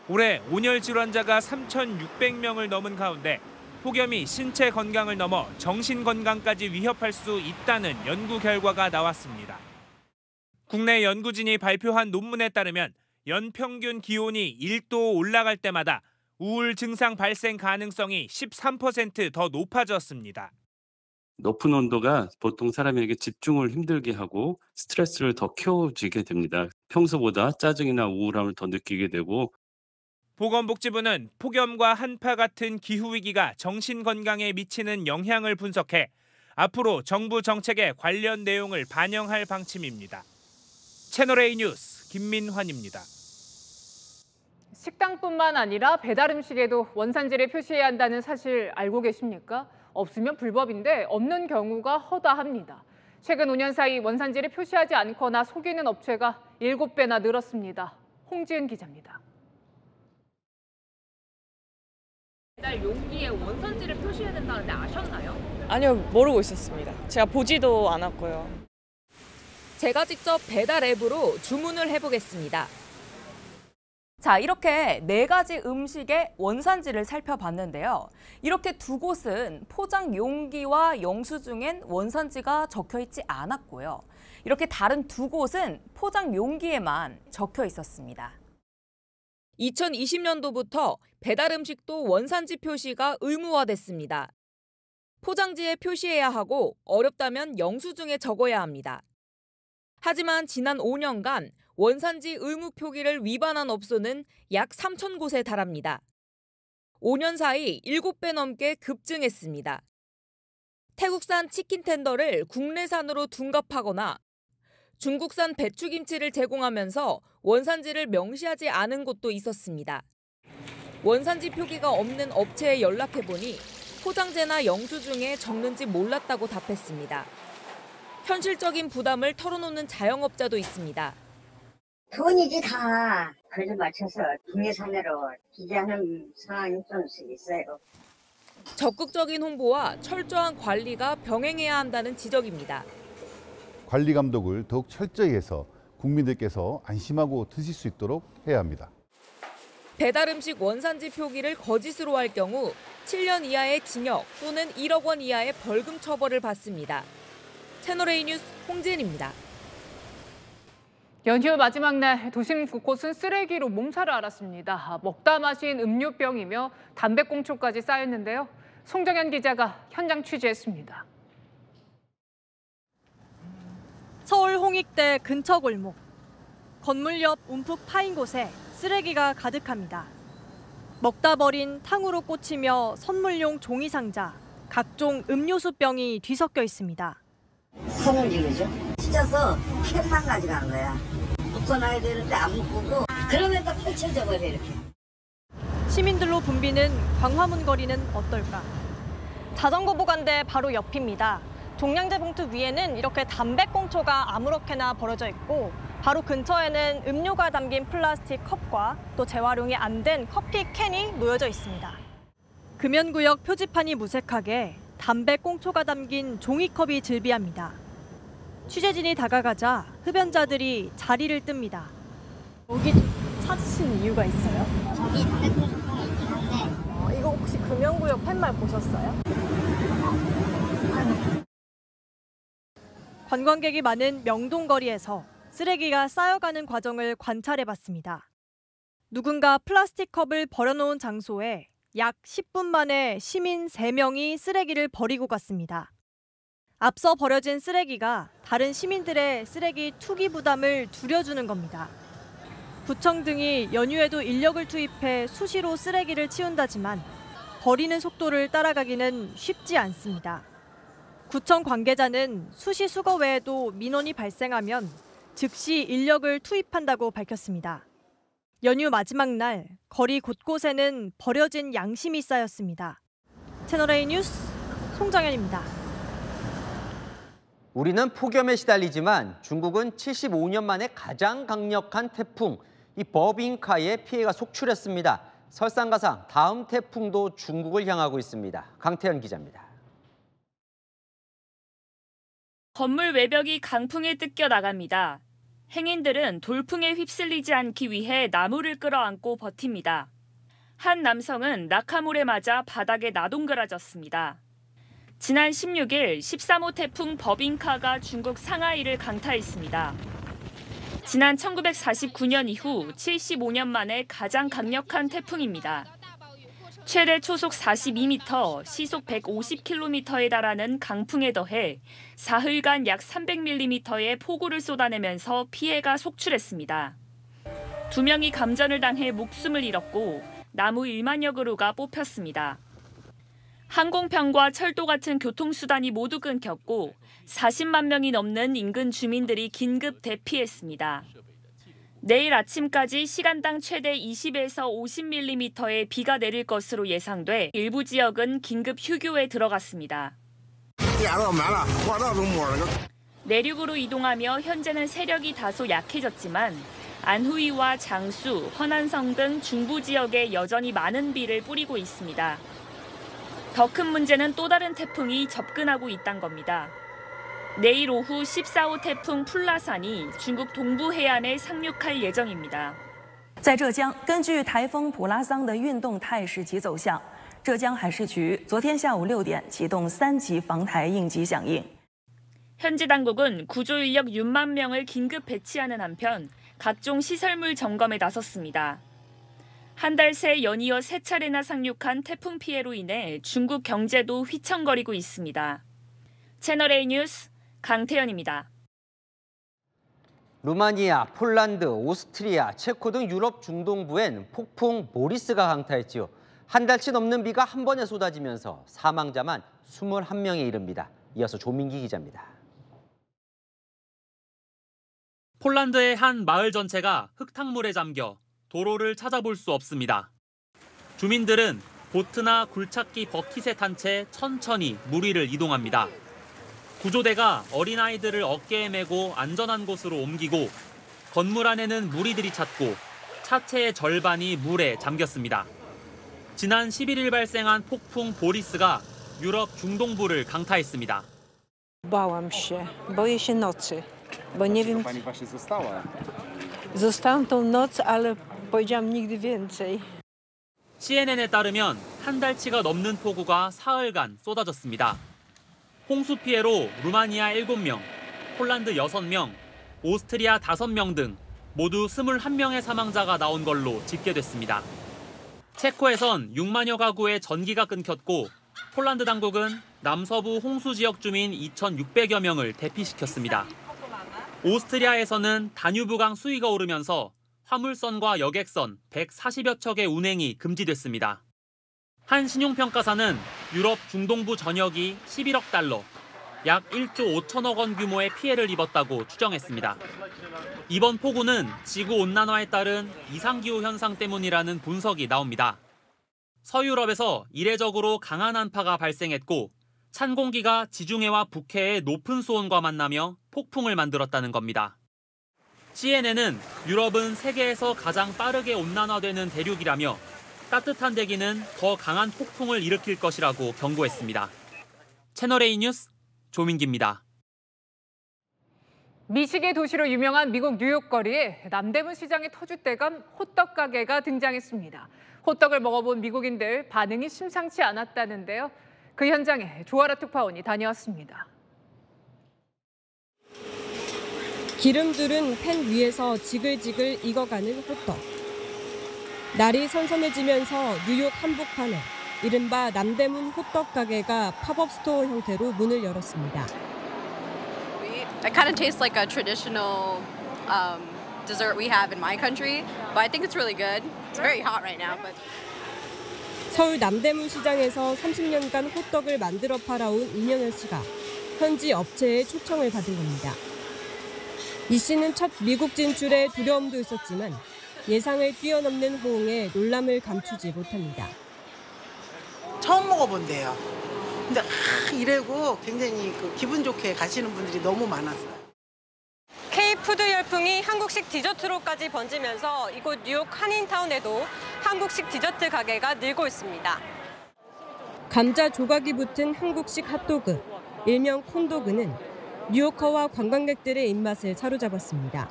올해 온열 질환자가 3,600명을 넘은 가운데 폭염이 신체 건강을 넘어 정신 건강까지 위협할 수 있다는 연구 결과가 나왔습니다. 국내 연구진이 발표한 논문에 따르면 연평균 기온이 1도 올라갈 때마다 우울 증상 발생 가능성이 13% 더 높아졌습니다. 높은 온도가 보통 사람에게 집중을 힘들게 하고 스트레스를 더 키워지게 됩니다. 평소보다 짜증이나 우울함을 더 느끼게 되고 보건복지부는 폭염과 한파 같은 기후위기가 정신 건강에 미치는 영향을 분석해 앞으로 정부 정책에 관련 내용을 반영할 방침입니다. 채널A 뉴스 김민환입니다. 식당뿐만 아니라 배달 음식에도 원산지를 표시해야 한다는 사실 알고 계십니까? 없으면 불법인데 없는 경우가 허다합니다. 최근 5년 사이 원산지를 표시하지 않거나 속이는 업체가 7배나 늘었습니다. 홍지은 기자입니다. 배달 용기에 원산지를 표시해야 된다는데 아셨나요? 아니요, 모르고 있었습니다. 제가 보지도 않았고요. 제가 직접 배달 앱으로 주문을 해보겠습니다. 자, 이렇게 4가지 음식의 원산지를 살펴봤는데요. 이렇게 두 곳은 포장 용기와 영수증엔 원산지가 적혀 있지 않았고요. 이렇게 다른 두 곳은 포장 용기에만 적혀 있었습니다. 2020년도부터 배달 음식도 원산지 표시가 의무화됐습니다. 포장지에 표시해야 하고 어렵다면 영수증에 적어야 합니다. 하지만 지난 5년간 원산지 의무 표기를 위반한 업소는 약 3,000곳에 달합니다. 5년 사이 7배 넘게 급증했습니다. 태국산 치킨 텐더를 국내산으로 둔갑하거나 중국산 배추김치를 제공하면서 원산지를 명시하지 않은 곳도 있었습니다. 원산지 표기가 없는 업체에 연락해보니 포장재나 영수증에 적는지 몰랐다고 답했습니다. 현실적인 부담을 털어놓는 자영업자도 있습니다. 돈이지 다. 그걸 맞춰서 국내산으로 기재하는 상황이 좀 있어요. 적극적인 홍보와 철저한 관리가 병행해야 한다는 지적입니다. 관리 감독을 더욱 철저히 해서 국민들께서 안심하고 드실 수 있도록 해야 합니다. 배달 음식 원산지 표기를 거짓으로 할 경우 7년 이하의 징역 또는 1억 원 이하의 벌금 처벌을 받습니다. 채널A 뉴스 홍지은입니다. 연휴 마지막 날 도심 곳곳은 쓰레기로 몸살을 앓았습니다. 먹다 마신 음료병이며 담배꽁초까지 쌓였는데요. 송정현 기자가 현장 취재했습니다. 서울 홍익대 근처 골목. 건물 옆 움푹 파인 곳에 쓰레기가 가득합니다. 먹다 버린 탕후루 꽂히며 선물용 종이 상자, 각종 음료수병이 뒤섞여 있습니다. 손을 지르죠. 찢어서 캔만 가져간 거야. 묶어놔야 되는데 안 묶고 그러면 또 펼쳐져 버려 이렇게. 시민들로 붐비는 광화문 거리는 어떨까? 자전거 보관대 바로 옆입니다. 종량제 봉투 위에는 이렇게 담배꽁초가 아무렇게나 버려져 있고 바로 근처에는 음료가 담긴 플라스틱 컵과 또 재활용이 안 된 커피 캔이 놓여져 있습니다. 금연구역 표지판이 무색하게 담배꽁초가 담긴 종이컵이 즐비합니다. 취재진이 다가가자 흡연자들이 자리를 뜹니다. 여기 찾으신 이유가 있어요? 저기 담배꽁초통이 있긴 한데 이거 혹시 금연구역 팻말 보셨어요? 관광객이 많은 명동거리에서 쓰레기가 쌓여가는 과정을 관찰해봤습니다. 누군가 플라스틱 컵을 버려놓은 장소에 약 10분 만에 시민 3명이 쓰레기를 버리고 갔습니다. 앞서 버려진 쓰레기가 다른 시민들의 쓰레기 투기 부담을 줄여주는 겁니다. 구청 등이 연휴에도 인력을 투입해 수시로 쓰레기를 치운다지만 버리는 속도를 따라가기는 쉽지 않습니다. 구청 관계자는 수시 수거 외에도 민원이 발생하면 즉시 인력을 투입한다고 밝혔습니다. 연휴 마지막 날 거리 곳곳에는 버려진 양심이 쌓였습니다. 채널A 뉴스 송정현입니다. 우리는 폭염에 시달리지만 중국은 75년 만에 가장 강력한 태풍 이 버빙카의 피해가 속출했습니다. 설상가상 다음 태풍도 중국을 향하고 있습니다. 강태현 기자입니다. 건물 외벽이 강풍에 뜯겨 나갑니다. 행인들은 돌풍에 휩쓸리지 않기 위해 나무를 끌어안고 버팁니다. 한 남성은 낙하물에 맞아 바닥에 나동그라졌습니다. 지난 16일 13호 태풍 버빙카가 중국 상하이를 강타했습니다. 지난 1949년 이후 75년 만에 가장 강력한 태풍입니다. 최대 초속 42m, 시속 150km에 달하는 강풍에 더해 사흘간 약 300mm의 폭우를 쏟아내면서 피해가 속출했습니다. 2명이 감전을 당해 목숨을 잃었고 나무 1만여 그루가 뽑혔습니다. 항공편과 철도 같은 교통수단이 모두 끊겼고 40만 명이 넘는 인근 주민들이 긴급 대피했습니다. 내일 아침까지 시간당 최대 20에서 50mm의 비가 내릴 것으로 예상돼 일부 지역은 긴급 휴교에 들어갔습니다. 내륙으로 이동하며 현재는 세력이 다소 약해졌지만 안후이와 장수, 허난성 등 중부 지역에 여전히 많은 비를 뿌리고 있습니다. 더 큰 문제는 또 다른 태풍이 접근하고 있다는 겁니다. 내일 오후 14호 태풍 풀라산이 중국 동부 해안에 상륙할 예정입니다. 在浙江，根据台风普拉桑的运动态势及走向，浙江海事局昨天下午6点启动3级防台应急响应。 현지 당국은 구조 인력 6만 명을 긴급 배치하는 한편 각종 시설물 점검에 나섰습니다. 한 달 새 연이어 3차례나 상륙한 태풍 피해로 인해 중국 경제도 휘청거리고 있습니다. 채널A 뉴스 강태현입니다. 루마니아, 폴란드, 오스트리아, 체코 등 유럽 중동부엔 폭풍 모리스가 강타했지요. 한 달치 넘는 비가 한 번에 쏟아지면서 사망자만 21명에 이릅니다. 이어서 조민기 기자입니다. 폴란드의 한 마을 전체가 흙탕물에 잠겨 도로를 찾아볼 수 없습니다. 주민들은 보트나 굴착기 버킷에 탄 채 천천히 물 위를 이동합니다. 구조대가 어린아이들을 어깨에 메고 안전한 곳으로 옮기고 건물 안에는 물이 들이찼고 차체의 절반이 물에 잠겼습니다. 지난 11일 발생한 폭풍 보리스가 유럽 중동부를 강타했습니다. Bałam się, boję się nocy, bo nie wiem. Pani właśnie została. Zostałam tą noc, ale powiedziałam nigdy więcej. CNN에 따르면 한 달치가 넘는 폭우가 사흘간 쏟아졌습니다. 홍수 피해로 루마니아 7명, 폴란드 6명, 오스트리아 5명 등 모두 21명의 사망자가 나온 걸로 집계됐습니다. 체코에선 6만여 가구의 전기가 끊겼고 폴란드 당국은 남서부 홍수 지역 주민 2,600여 명을 대피시켰습니다. 오스트리아에서는 다뉴브강 수위가 오르면서 화물선과 여객선 140여 척의 운행이 금지됐습니다. 한 신용평가사는 유럽 중동부 전역이 11억 달러, 약 1조 5천억 원 규모의 피해를 입었다고 추정했습니다. 이번 폭우는 지구온난화에 따른 이상기후 현상 때문이라는 분석이 나옵니다. 서유럽에서 이례적으로 강한 한파가 발생했고 찬 공기가 지중해와 북해의 높은 수온과 만나며 폭풍을 만들었다는 겁니다. CNN은 유럽은 세계에서 가장 빠르게 온난화되는 대륙이라며 따뜻한 대기는 더 강한 폭풍을 일으킬 것이라고 경고했습니다. 채널A 뉴스 조민기입니다. 미식의 도시로 유명한 미국 뉴욕 거리에 남대문 시장의 터줏대감 호떡 가게가 등장했습니다. 호떡을 먹어본 미국인들 반응이 심상치 않았다는데요. 그 현장에 조아라 특파원이 다녀왔습니다. 기름들은 팬 위에서 지글지글 익어가는 호떡. 날이 선선해지면서 뉴욕 한복판에 이른바 남대문 호떡 가게가 팝업 스토어 형태로 문을 열었습니다. It kind of tastes like a traditional dessert we have in my country, but I think it's really good. It's very hot right now, but. 서울 남대문 시장에서 30년간 호떡을 만들어 팔아온 이명현 씨가 현지 업체의 초청을 받은 겁니다. 이 씨는 첫 미국 진출에 두려움도 있었지만 예상을 뛰어넘는 호응에 놀람을 감추지 못합니다. 처음 먹어본대요. 근데 이래고 굉장히 기분 좋게 가시는 분들이 너무 많았어요. K-푸드 열풍이 한국식 디저트로까지 번지면서 이곳 뉴욕 한인타운에도 한국식 디저트 가게가 늘고 있습니다. 감자 조각이 붙은 한국식 핫도그, 일명 콘도그는 뉴요커와 관광객들의 입맛을 사로잡았습니다.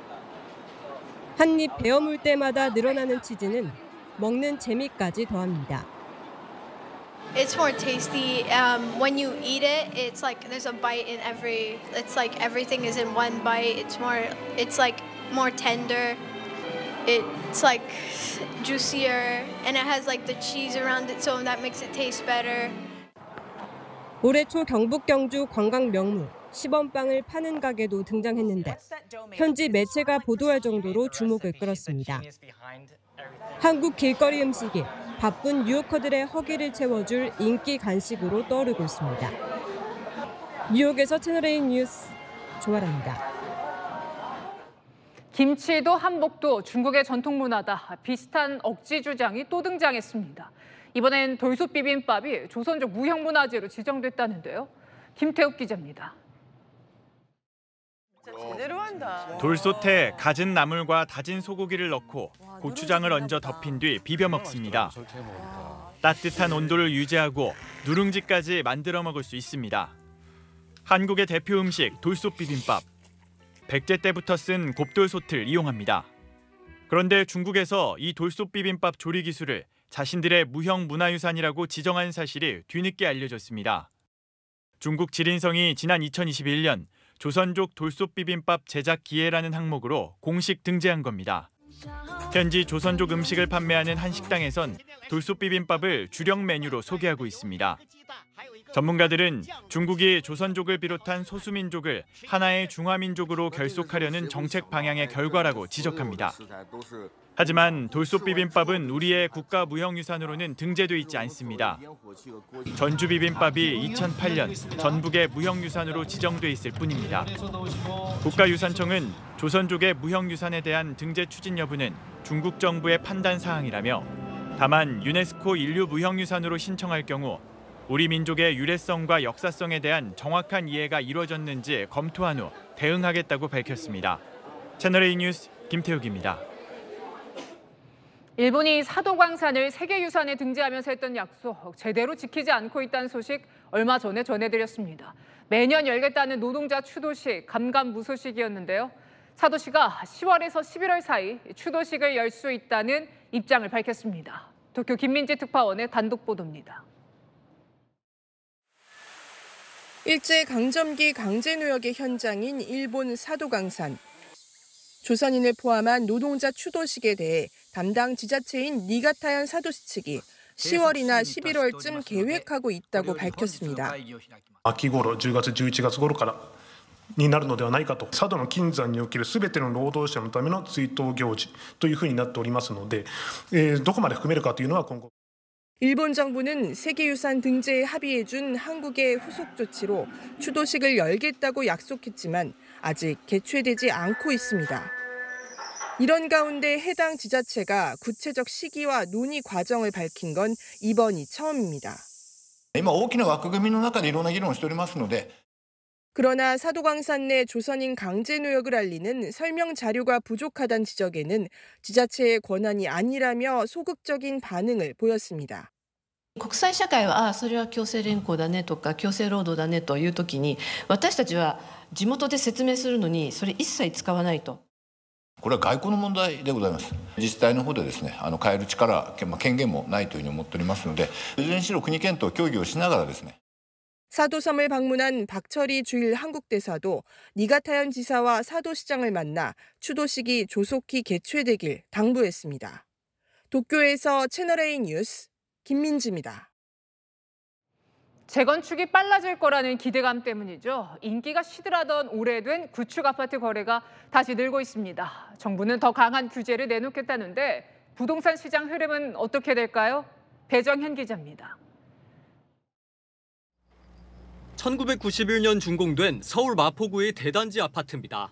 한 입 베어 물 때마다 늘어나는 치즈는 먹는 재미까지 더합니다. It's more tasty. When you eat it, it's like there's a bite in every. It's like everything is in one bite. It's like more tender. It's like juicier, and it has like the cheese around it, so that makes it taste better. 올해 초 경북 경주 관광 명물 시범빵을 파는 가게도 등장했는데 현지 매체가 보도할 정도로 주목을 끌었습니다. 한국 길거리 음식이 바쁜 뉴요커들의 허기를 채워줄 인기 간식으로 떠오르고 있습니다. 뉴욕에서 채널A 뉴스 조아라입니다. 김치도 한복도 중국의 전통 문화다. 비슷한 억지 주장이 또 등장했습니다. 이번엔 돌솥 비빔밥이 조선족 무형문화재로 지정됐다는데요. 김태욱 기자입니다. 제대로 한다. 돌솥에 갖은 나물과 다진 소고기를 넣고 고추장을 얹어 덮인 뒤 비벼 먹습니다. 따뜻한 온도를 유지하고 누룽지까지 만들어 먹을 수 있습니다. 한국의 대표 음식 돌솥 비빔밥. 백제 때부터 쓴 곱돌솥을 이용합니다. 그런데 중국에서 이 돌솥 비빔밥 조리 기술을 자신들의 무형 문화유산이라고 지정한 사실이 뒤늦게 알려졌습니다. 중국 지린성이 지난 2021년 조선족 돌솥 비빔밥 제작 기회라는 항목으로 공식 등재한 겁니다. 현지 조선족 음식을 판매하는 한 식당에선 돌솥 비빔밥을 주력 메뉴로 소개하고 있습니다. 전문가들은 중국이 조선족을 비롯한 소수민족을 하나의 중화민족으로 결속하려는 정책 방향의 결과라고 지적합니다. 하지만 돌솥 비빔밥은 우리의 국가 무형유산으로는 등재돼 있지 않습니다. 전주 비빔밥이 2008년 전북의 무형유산으로 지정돼 있을 뿐입니다. 국가유산청은 조선족의 무형유산에 대한 등재 추진 여부는 중국 정부의 판단 사항이라며 다만 유네스코 인류 무형유산으로 신청할 경우 우리 민족의 유래성과 역사성에 대한 정확한 이해가 이루어졌는지 검토한 후 대응하겠다고 밝혔습니다. 채널A 뉴스 김태욱입니다. 일본이 사도광산을 세계유산에 등재하면서 했던 약속 제대로 지키지 않고 있다는 소식 얼마 전에 전해드렸습니다. 매년 열겠다는 노동자 추도식 감감무소식이었는데요. 사도시가 10월에서 11월 사이 추도식을 열 수 있다는 입장을 밝혔습니다. 도쿄 김민지 특파원의 단독 보도입니다. 일제강점기 강제노역의 현장인 일본 사도광산. 조선인을 포함한 노동자 추도식에 대해 담당 지자체인 니가타현 사도시 측이 10월이나 11월쯤 계획하고 있다고 밝혔습니다. 秋頃10月11月頃からになるのではないかと、佐渡の金山におけるすべての労働者のための追悼行事というふうになっておりますので、どこまで含めるかというのは今後。 일본 정부는 세계유산 등재에 합의해준 한국의 후속 조치로 추도식을 열겠다고 약속했지만 아직 개최되지 않고 있습니다. 이런 가운데 해당 지자체가 구체적 시기와 논의 과정을 밝힌 건 이번이 처음입니다. 今大きな枠組みの中でいろんな議論をしておりますので 그러나 사도광산 내 조선인 강제 노역을 알리는 설명 자료가 부족하다는 지적에는 지자체의 권한이 아니라며 소극적인 반응을 보였습니다. 国際社会はそれは強制連行だねとか強制労働だねというときに私たちは地元で説明するのにそれ一切使わないと。これは外交の問題でございます。自治体の方でですね、変える力、権限もないというふうに思っておりますので、いずれにしろ国検討協議をしながらですね。 사도섬을 방문한 박철희 주일 한국대사도 니가타현 지사와 사도시장을 만나 추도식이 조속히 개최되길 당부했습니다. 도쿄에서 채널A 뉴스 김민지입니다. 재건축이 빨라질 거라는 기대감 때문이죠. 인기가 시들하던 오래된 구축 아파트 거래가 다시 늘고 있습니다. 정부는 더 강한 규제를 내놓겠다는데 부동산 시장 흐름은 어떻게 될까요? 배정현 기자입니다. 1991년 준공된 서울 마포구의 대단지 아파트입니다.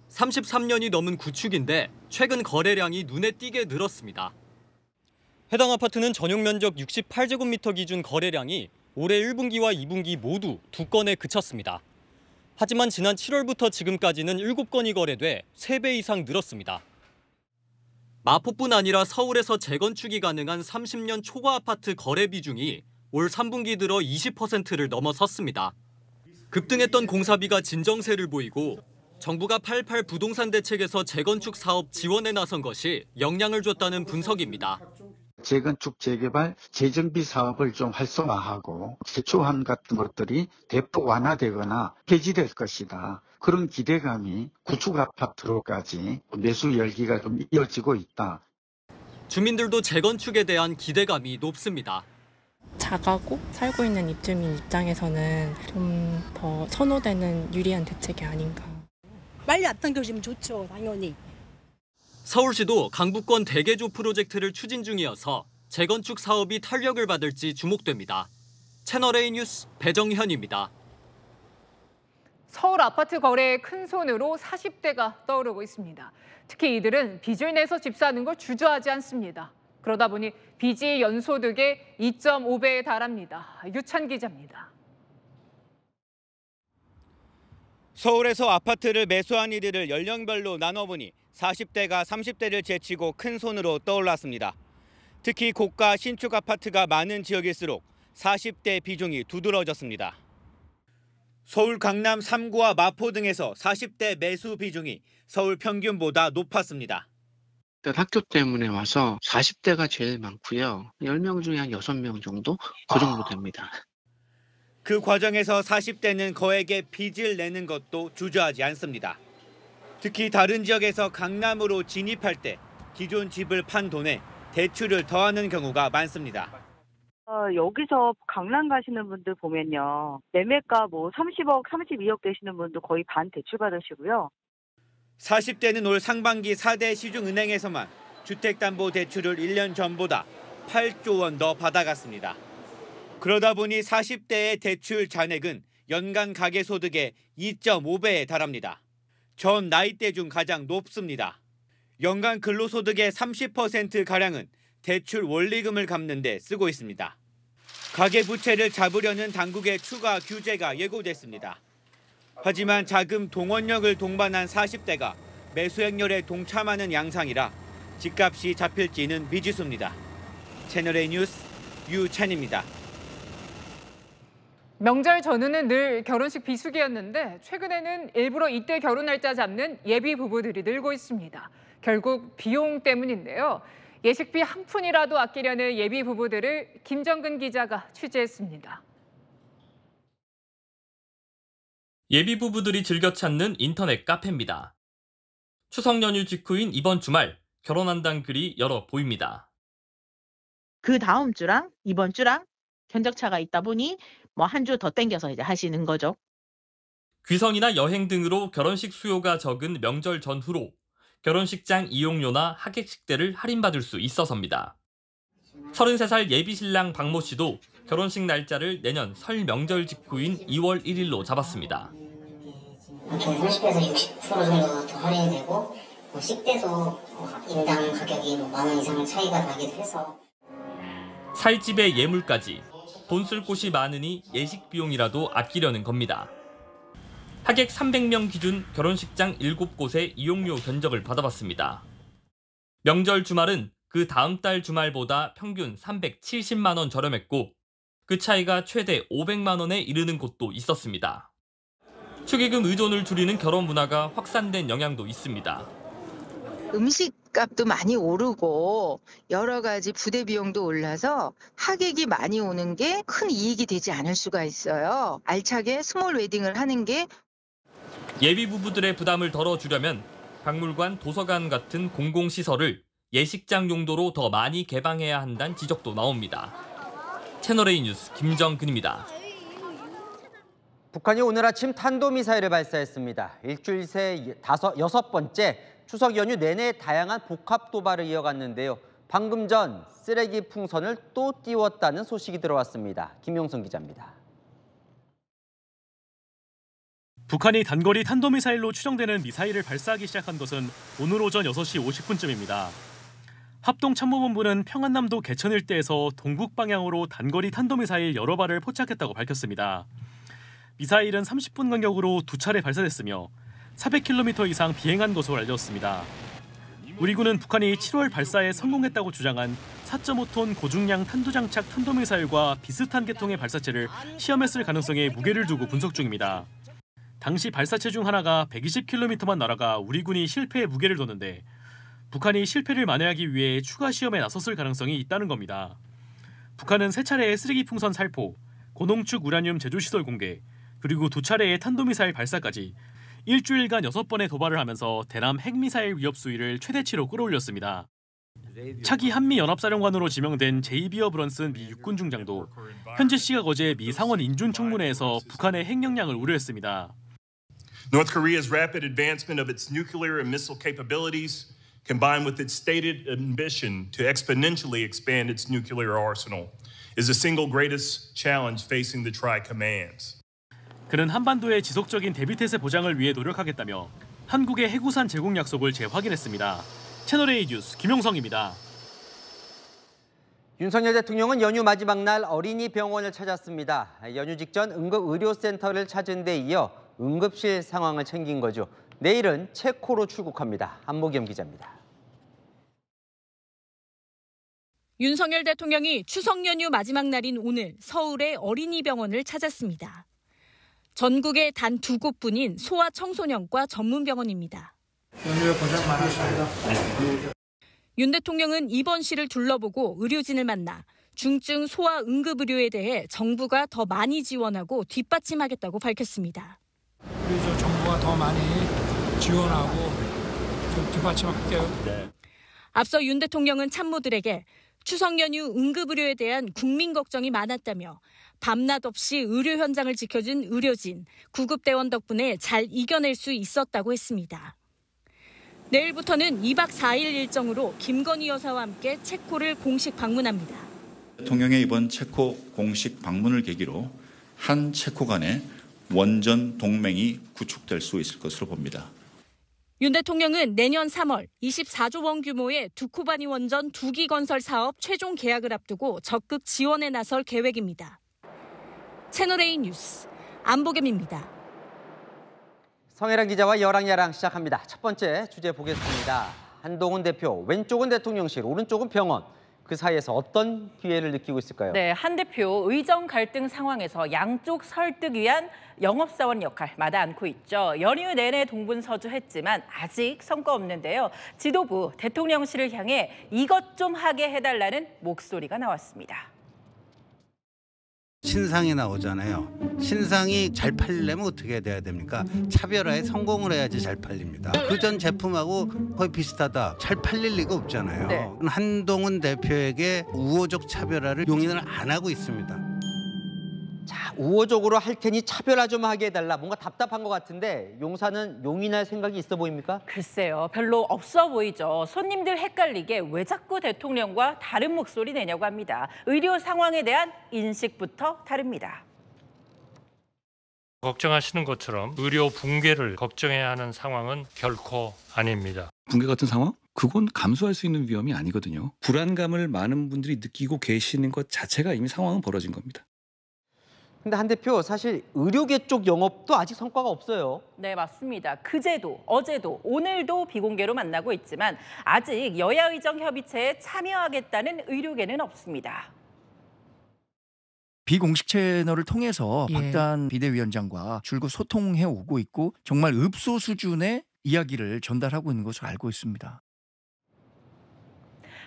33년이 넘은 구축인데 최근 거래량이 눈에 띄게 늘었습니다. 해당 아파트는 전용 면적 68제곱미터 기준 거래량이 올해 1분기와 2분기 모두 2건에 그쳤습니다. 하지만 지난 7월부터 지금까지는 7건이 거래돼 3배 이상 늘었습니다. 마포뿐 아니라 서울에서 재건축이 가능한 30년 초과 아파트 거래 비중이 올 3분기 들어 20%를 넘어섰습니다. 급등했던 공사비가 진정세를 보이고 정부가 8.8 부동산 대책에서 재건축 사업 지원에 나선 것이 영향을 줬다는 분석입니다. 재건축, 재개발, 재정비 사업을 좀 활성화하고 세초안 같은 것들이 대폭 완화되거나 폐지될 것이다. 그런 기대감이 구축 아파트로까지 매수 열기가 좀 이어지고 있다. 주민들도 재건축에 대한 기대감이 높습니다. 작아고 살고 있는 입주민 입장에서는 좀 더 선호되는 유리한 대책이 아닌가. 빨리 앞당겨지면 좋죠, 당연히. 서울시도 강북권 대개조 프로젝트를 추진 중이어서 재건축 사업이 탄력을 받을지 주목됩니다. 채널A 뉴스 배정현입니다. 서울 아파트 거래의 큰 손으로 40대가 떠오르고 있습니다. 특히 이들은 빚을 내서 집 사는 걸 주저하지 않습니다. 그러다 보니 빚이 연소득의 2.5배에 달합니다. 유찬 기자입니다. 서울에서 아파트를 매수한 이들을 연령별로 나눠보니 40대가 30대를 제치고 큰 손으로 떠올랐습니다. 특히 고가 신축 아파트가 많은 지역일수록 40대 비중이 두드러졌습니다. 서울 강남 3구와 마포 등에서 40대 매수 비중이 서울 평균보다 높았습니다. 학교 때문에 와서 40대가 제일 많고요. 10명 중에 한 6명 정도? 그 정도 됩니다. 그 과정에서 40대는 거액의 빚을 내는 것도 주저하지 않습니다. 특히 다른 지역에서 강남으로 진입할 때 기존 집을 판 돈에 대출을 더하는 경우가 많습니다. 여기서 강남 가시는 분들 보면요. 매매가 뭐 30억, 32억 되시는 분도 거의 반 대출 받으시고요. 40대는 올 상반기 4대 시중은행에서만 주택담보대출을 1년 전보다 8조 원 더 받아갔습니다. 그러다 보니 40대의 대출 잔액은 연간 가계소득의 2.5배에 달합니다. 전 나이대 중 가장 높습니다. 연간 근로소득의 30%가량은 대출 원리금을 갚는 데 쓰고 있습니다. 가계부채를 잡으려는 당국의 추가 규제가 예고됐습니다. 하지만 자금 동원력을 동반한 40대가 매수 행렬에 동참하는 양상이라 집값이 잡힐지는 미지수입니다. 채널A 뉴스 유찬입니다. 명절 전후는 늘 결혼식 비수기였는데 최근에는 일부러 이때 결혼 날짜 잡는 예비 부부들이 늘고 있습니다. 결국 비용 때문인데요. 예식비 한 푼이라도 아끼려는 예비 부부들을 김정근 기자가 취재했습니다. 예비 부부들이 즐겨 찾는 인터넷 카페입니다. 추석 연휴 직후인 이번 주말 결혼한다는 글이 여러 보입니다. 그 다음 주랑 이번 주랑 견적차가 있다 보니 뭐 한 주 더 땡겨서 이제 하시는 거죠. 귀성이나 여행 등으로 결혼식 수요가 적은 명절 전후로 결혼식장 이용료나 하객식대를 할인받을 수 있어서입니다. 33살 예비신랑 박모 씨도 결혼식 날짜를 내년 설 명절 직후인 2월 1일로 잡았습니다. 30에서 60% 정도 더 할인이 되고 식대도 인당 가격이 10,000원 이상 차이가 나기도 해서 살집에 예물까지 돈 쓸 곳이 많으니 예식 비용이라도 아끼려는 겁니다. 하객 300명 기준 결혼식장 7곳의 이용료 견적을 받아봤습니다. 명절 주말은 그 다음 달 주말보다 평균 370만 원 저렴했고 그 차이가 최대 500만 원에 이르는 곳도 있었습니다. 축의금 의존을 줄이는 결혼 문화가 확산된 영향도 있습니다. 음식값도 많이 오르고 여러 가지 부대 비용도 올라서 하객이 많이 오는 게 큰 이익이 되지 않을 수가 있어요. 알차게 스몰 웨딩을 하는 게 예비 부부들의 부담을 덜어주려면 박물관, 도서관 같은 공공시설을 예식장 용도로 더 많이 개방해야 한다는 지적도 나옵니다. 채널A 뉴스 김정근입니다. 북한이 오늘 아침 탄도미사일을 발사했습니다. 일주일 새 6번째 추석 연휴 내내 다양한 복합 도발을 이어갔는데요. 방금 전 쓰레기 풍선을 또 띄웠다는 소식이 들어왔습니다. 김용선 기자입니다. 북한이 단거리 탄도미사일로 추정되는 미사일을 발사하기 시작한 것은 오늘 오전 6시 50분쯤입니다. 합동참모본부는 평안남도 개천 일대에서 동북 방향으로 단거리 탄도미사일 여러 발을 포착했다고 밝혔습니다. 미사일은 30분 간격으로 2차례 발사됐으며 400km 이상 비행한 것으로 알려졌습니다. 우리 군은 북한이 7월 발사에 성공했다고 주장한 4.5톤 고중량 탄도장착 탄도미사일과 비슷한 계통의 발사체를 시험했을 가능성에 무게를 두고 분석 중입니다. 당시 발사체 중 하나가 120km만 날아가 우리 군이 실패에 무게를 뒀는데 북한이 실패를 만회하기 위해 추가 시험에 나섰을 가능성이 있다는 겁니다. 북한은 3차례의 쓰레기 풍선 살포, 고농축 우라늄 제조시설 공개, 그리고 2차례의 탄도미사일 발사까지 일주일간 6번의 도발을 하면서 대남 핵미사일 위협 수위를 최대치로 끌어올렸습니다. 차기 한미연합사령관으로 지명된 제이비어 브런슨 미 육군 중장도 현지 시각 어제 미 상원 인준청문회에서 북한의 핵 역량을 우려했습니다. North Korea's rapid advancement of its nuclear and missile capabilities, combined with its stated ambition to exponentially expand its nuclear arsenal, is the single greatest challenge facing the tri-commands. 그는 한반도의 지속적인 대비태세 보장을 위해 노력하겠다며 한국의 해구산 제공 약속을 재확인했습니다. 채널A 뉴스 김용성입니다. 윤석열 대통령은 연휴 마지막 날 어린이 병원을 찾았습니다. 연휴 직전 응급의료센터를 찾은 데 이어 응급실 상황을 챙긴 거죠. 내일은 체코로 출국합니다. 안모겸 기자입니다. 윤석열 대통령이 추석 연휴 마지막 날인 오늘 서울의 어린이 병원을 찾았습니다. 전국에 단 2곳뿐인 소아청소년과 전문병원입니다. 연휴에 고생 많으십니다. 윤 대통령은 입원실을 둘러보고 의료진을 만나 중증 소아 응급의료에 대해 정부가 더 많이 지원하고 뒷받침하겠다고 밝혔습니다. 우리 정부가 더 많이 지원하고 좀 뒷받침할게요. 앞서 윤 대통령은 참모들에게 추석 연휴 응급의료에 대한 국민 걱정이 많았다며 밤낮 없이 의료 현장을 지켜준 의료진, 구급대원 덕분에 잘 이겨낼 수 있었다고 했습니다. 내일부터는 2박 4일 일정으로 김건희 여사와 함께 체코를 공식 방문합니다. 대통령의 이번 체코 공식 방문을 계기로 한 체코 간의 원전 동맹이 구축될 수 있을 것으로 봅니다. 윤 대통령은 내년 3월 24조 원 규모의 두코바니 원전 2기 건설 사업 최종 계약을 앞두고 적극 지원에 나설 계획입니다. 채널A 뉴스 안보겸입니다. 성혜랑 기자와 여랑야랑 시작합니다. 첫 번째 주제 보겠습니다. 한동훈 대표, 왼쪽은 대통령실, 오른쪽은 병원. 그 사이에서 어떤 기회를 느끼고 있을까요? 네, 한 대표 의정 갈등 상황에서 양쪽 설득 위한 영업사원 역할 마다 않고 있죠. 연휴 내내 동분서주했지만 아직 성과 없는데요. 지도부 대통령실을 향해 이것 좀 하게 해달라는 목소리가 나왔습니다. 신상이 나오잖아요. 신상이 잘 팔리려면 어떻게 돼야 됩니까? 차별화에 성공을 해야지 잘 팔립니다. 그전 제품하고 거의 비슷하다. 잘 팔릴 리가 없잖아요. 네. 한동훈 대표에게 우호적 차별화를 용인을 안 하고 있습니다. 자, 우호적으로 할 테니 차별화 좀 하게 해달라. 뭔가 답답한 것 같은데 용사는 용인할 생각이 있어 보입니까? 글쎄요, 별로 없어 보이죠. 손님들 헷갈리게 왜 자꾸 대통령과 다른 목소리 내냐고 합니다. 의료 상황에 대한 인식부터 다릅니다. 걱정하시는 것처럼 의료 붕괴를 걱정해야 하는 상황은 결코 아닙니다. 붕괴 같은 상황? 그건 감수할 수 있는 위험이 아니거든요. 불안감을 많은 분들이 느끼고 계시는 것 자체가 이미 상황은 벌어진 겁니다. 근데 한 대표, 사실 의료계 쪽 영업도 아직 성과가 없어요. 네, 맞습니다. 그제도, 어제도, 오늘도 비공개로 만나고 있지만 아직 여야의정협의체에 참여하겠다는 의료계는 없습니다. 비공식 채널을 통해서 박단 비대위원장과 줄곧 소통해 오고 있고 정말 읍소 수준의 이야기를 전달하고 있는 것으로 알고 있습니다.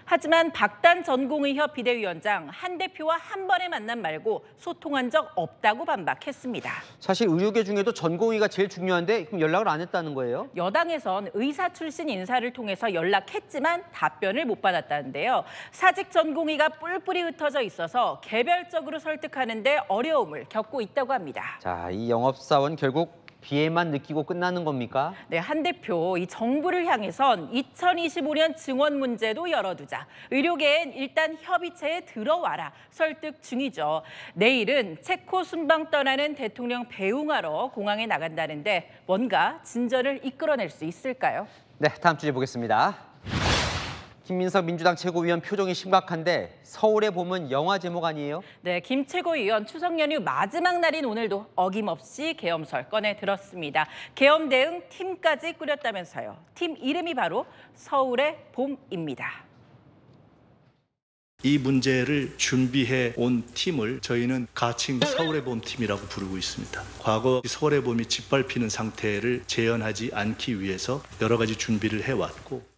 하지만 박단 전공의협 비대위원장 한 대표와 한 번의 만남 말고 소통한 적 없다고 반박했습니다. 사실 의료계 중에도 전공의가 제일 중요한데 그럼 연락을 안 했다는 거예요? 여당에선 의사 출신 인사를 통해서 연락했지만 답변을 못 받았다는데요. 사직 전공의가 뿔뿔이 흩어져 있어서 개별적으로 설득하는 데 어려움을 겪고 있다고 합니다. 자, 이 영업사원 결국 비애만 느끼고 끝나는 겁니까? 네, 한 대표, 이 정부를 향해선 2025년 증원 문제도 열어두자. 의료계엔 일단 협의체에 들어와라. 설득 중이죠. 내일은 체코 순방 떠나는 대통령 배웅하러 공항에 나간다는데 뭔가 진전을 이끌어낼 수 있을까요? 네, 다음 주제 보겠습니다. 김민석 민주당 최고위원 표정이 심각한데 서울의 봄은 영화 제목 아니에요? 네, 김 최고위원 추석 연휴 마지막 날인 오늘도 어김없이 계엄설 꺼내 들었습니다. 계엄 대응 팀까지 꾸렸다면서요. 팀 이름이 바로 서울의 봄입니다. 이 문제를 준비해 온 팀을 저희는 가칭 서울의 봄 팀이라고 부르고 있습니다. 과거 서울의 봄이 짓밟히는 상태를 재현하지 않기 위해서 여러 가지 준비를 해왔고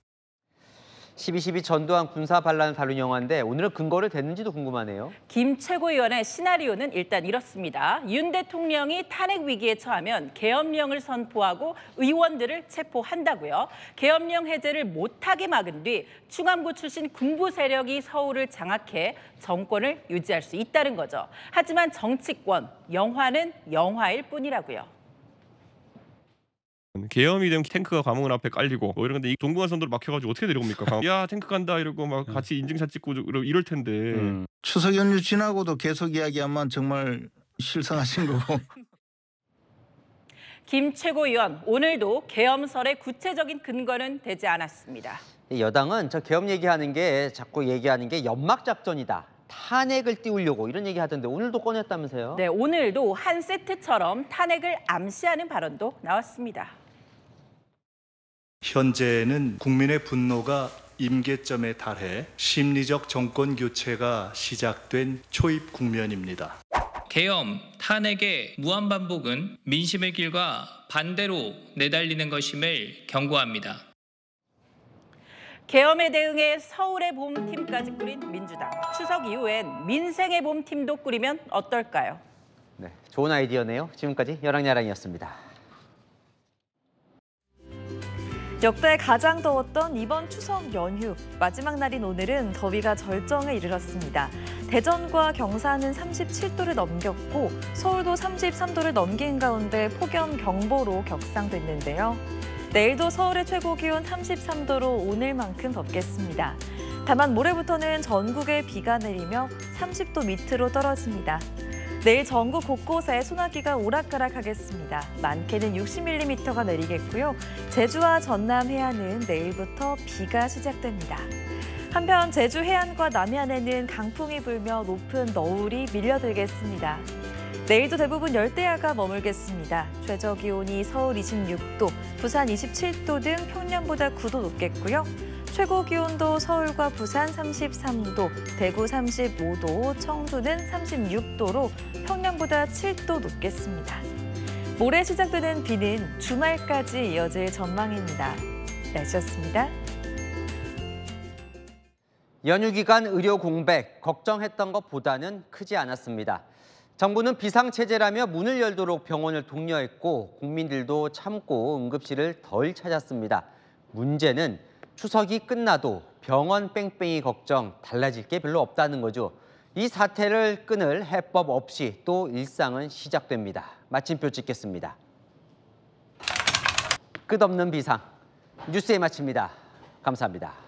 12.12 전두환 군사 반란을 다룬 영화인데 오늘은 근거를 댔는지도 궁금하네요. 김 최고위원의 시나리오는 일단 이렇습니다. 윤 대통령이 탄핵 위기에 처하면 계엄령을 선포하고 의원들을 체포한다고요. 계엄령 해제를 못하게 막은 뒤 충암고 출신 군부 세력이 서울을 장악해 정권을 유지할 수 있다는 거죠. 하지만 정치권, 영화는 영화일 뿐이라고요. 계엄이 되면 탱크가 감옥 앞에 깔리고 뭐 이런 건데 이 동부간 선도로 막혀가지고 어떻게 내려옵니까? 야 탱크 간다 이러고 막 같이 인증샷 찍고 이럴 텐데. 추석 연휴 지나고도 계속 이야기하면 정말 실성하신 거고. 김 최고위원 오늘도 계엄설의 구체적인 근거는 되지 않았습니다. 여당은 저 계엄 얘기하는 게 자꾸 얘기하는 게 연막 작전이다. 탄핵을 띄우려고 이런 얘기 하던데 오늘도 꺼냈다면서요? 네, 오늘도 한 세트처럼 탄핵을 암시하는 발언도 나왔습니다. 현재는 국민의 분노가 임계점에 달해 심리적 정권 교체가 시작된 초입 국면입니다. 계엄, 탄핵의 무한반복은 민심의 길과 반대로 내달리는 것임을 경고합니다. 계엄에 대응해 서울의 봄팀까지 꾸린 민주당. 추석 이후엔 민생의 봄팀도 꾸리면 어떨까요? 네, 좋은 아이디어네요. 지금까지 여랑야랑이었습니다. 역대 가장 더웠던 이번 추석 연휴. 마지막 날인 오늘은 더위가 절정에 이르렀습니다. 대전과 경산은 37도를 넘겼고 서울도 33도를 넘긴 가운데 폭염 경보로 격상됐는데요. 내일도 서울의 최고 기온 33도로 오늘만큼 덥겠습니다. 다만 모레부터는 전국에 비가 내리며 30도 밑으로 떨어집니다. 내일 전국 곳곳에 소나기가 오락가락하겠습니다. 많게는 60mm가 내리겠고요. 제주와 전남 해안은 내일부터 비가 시작됩니다. 한편 제주 해안과 남해안에는 강풍이 불며 높은 너울이 밀려들겠습니다. 내일도 대부분 열대야가 머물겠습니다. 최저 기온이 서울 26도, 부산 27도 등 평년보다 9도 높겠고요. 최고 기온도 서울과 부산 33도, 대구 35도, 청주는 36도로 평년보다 7도 높겠습니다. 모레 시작되는 비는 주말까지 이어질 전망입니다. 날씨였습니다. 연휴 기간 의료 공백, 걱정했던 것보다는 크지 않았습니다. 정부는 비상체제라며 문을 열도록 병원을 독려했고 국민들도 참고 응급실을 덜 찾았습니다. 문제는 추석이 끝나도 병원 뺑뺑이 걱정 달라질 게 별로 없다는 거죠. 이 사태를 끊을 해법 없이 또 일상은 시작됩니다. 마침표 찍겠습니다. 끝없는 비상, 뉴스에 마칩니다. 감사합니다.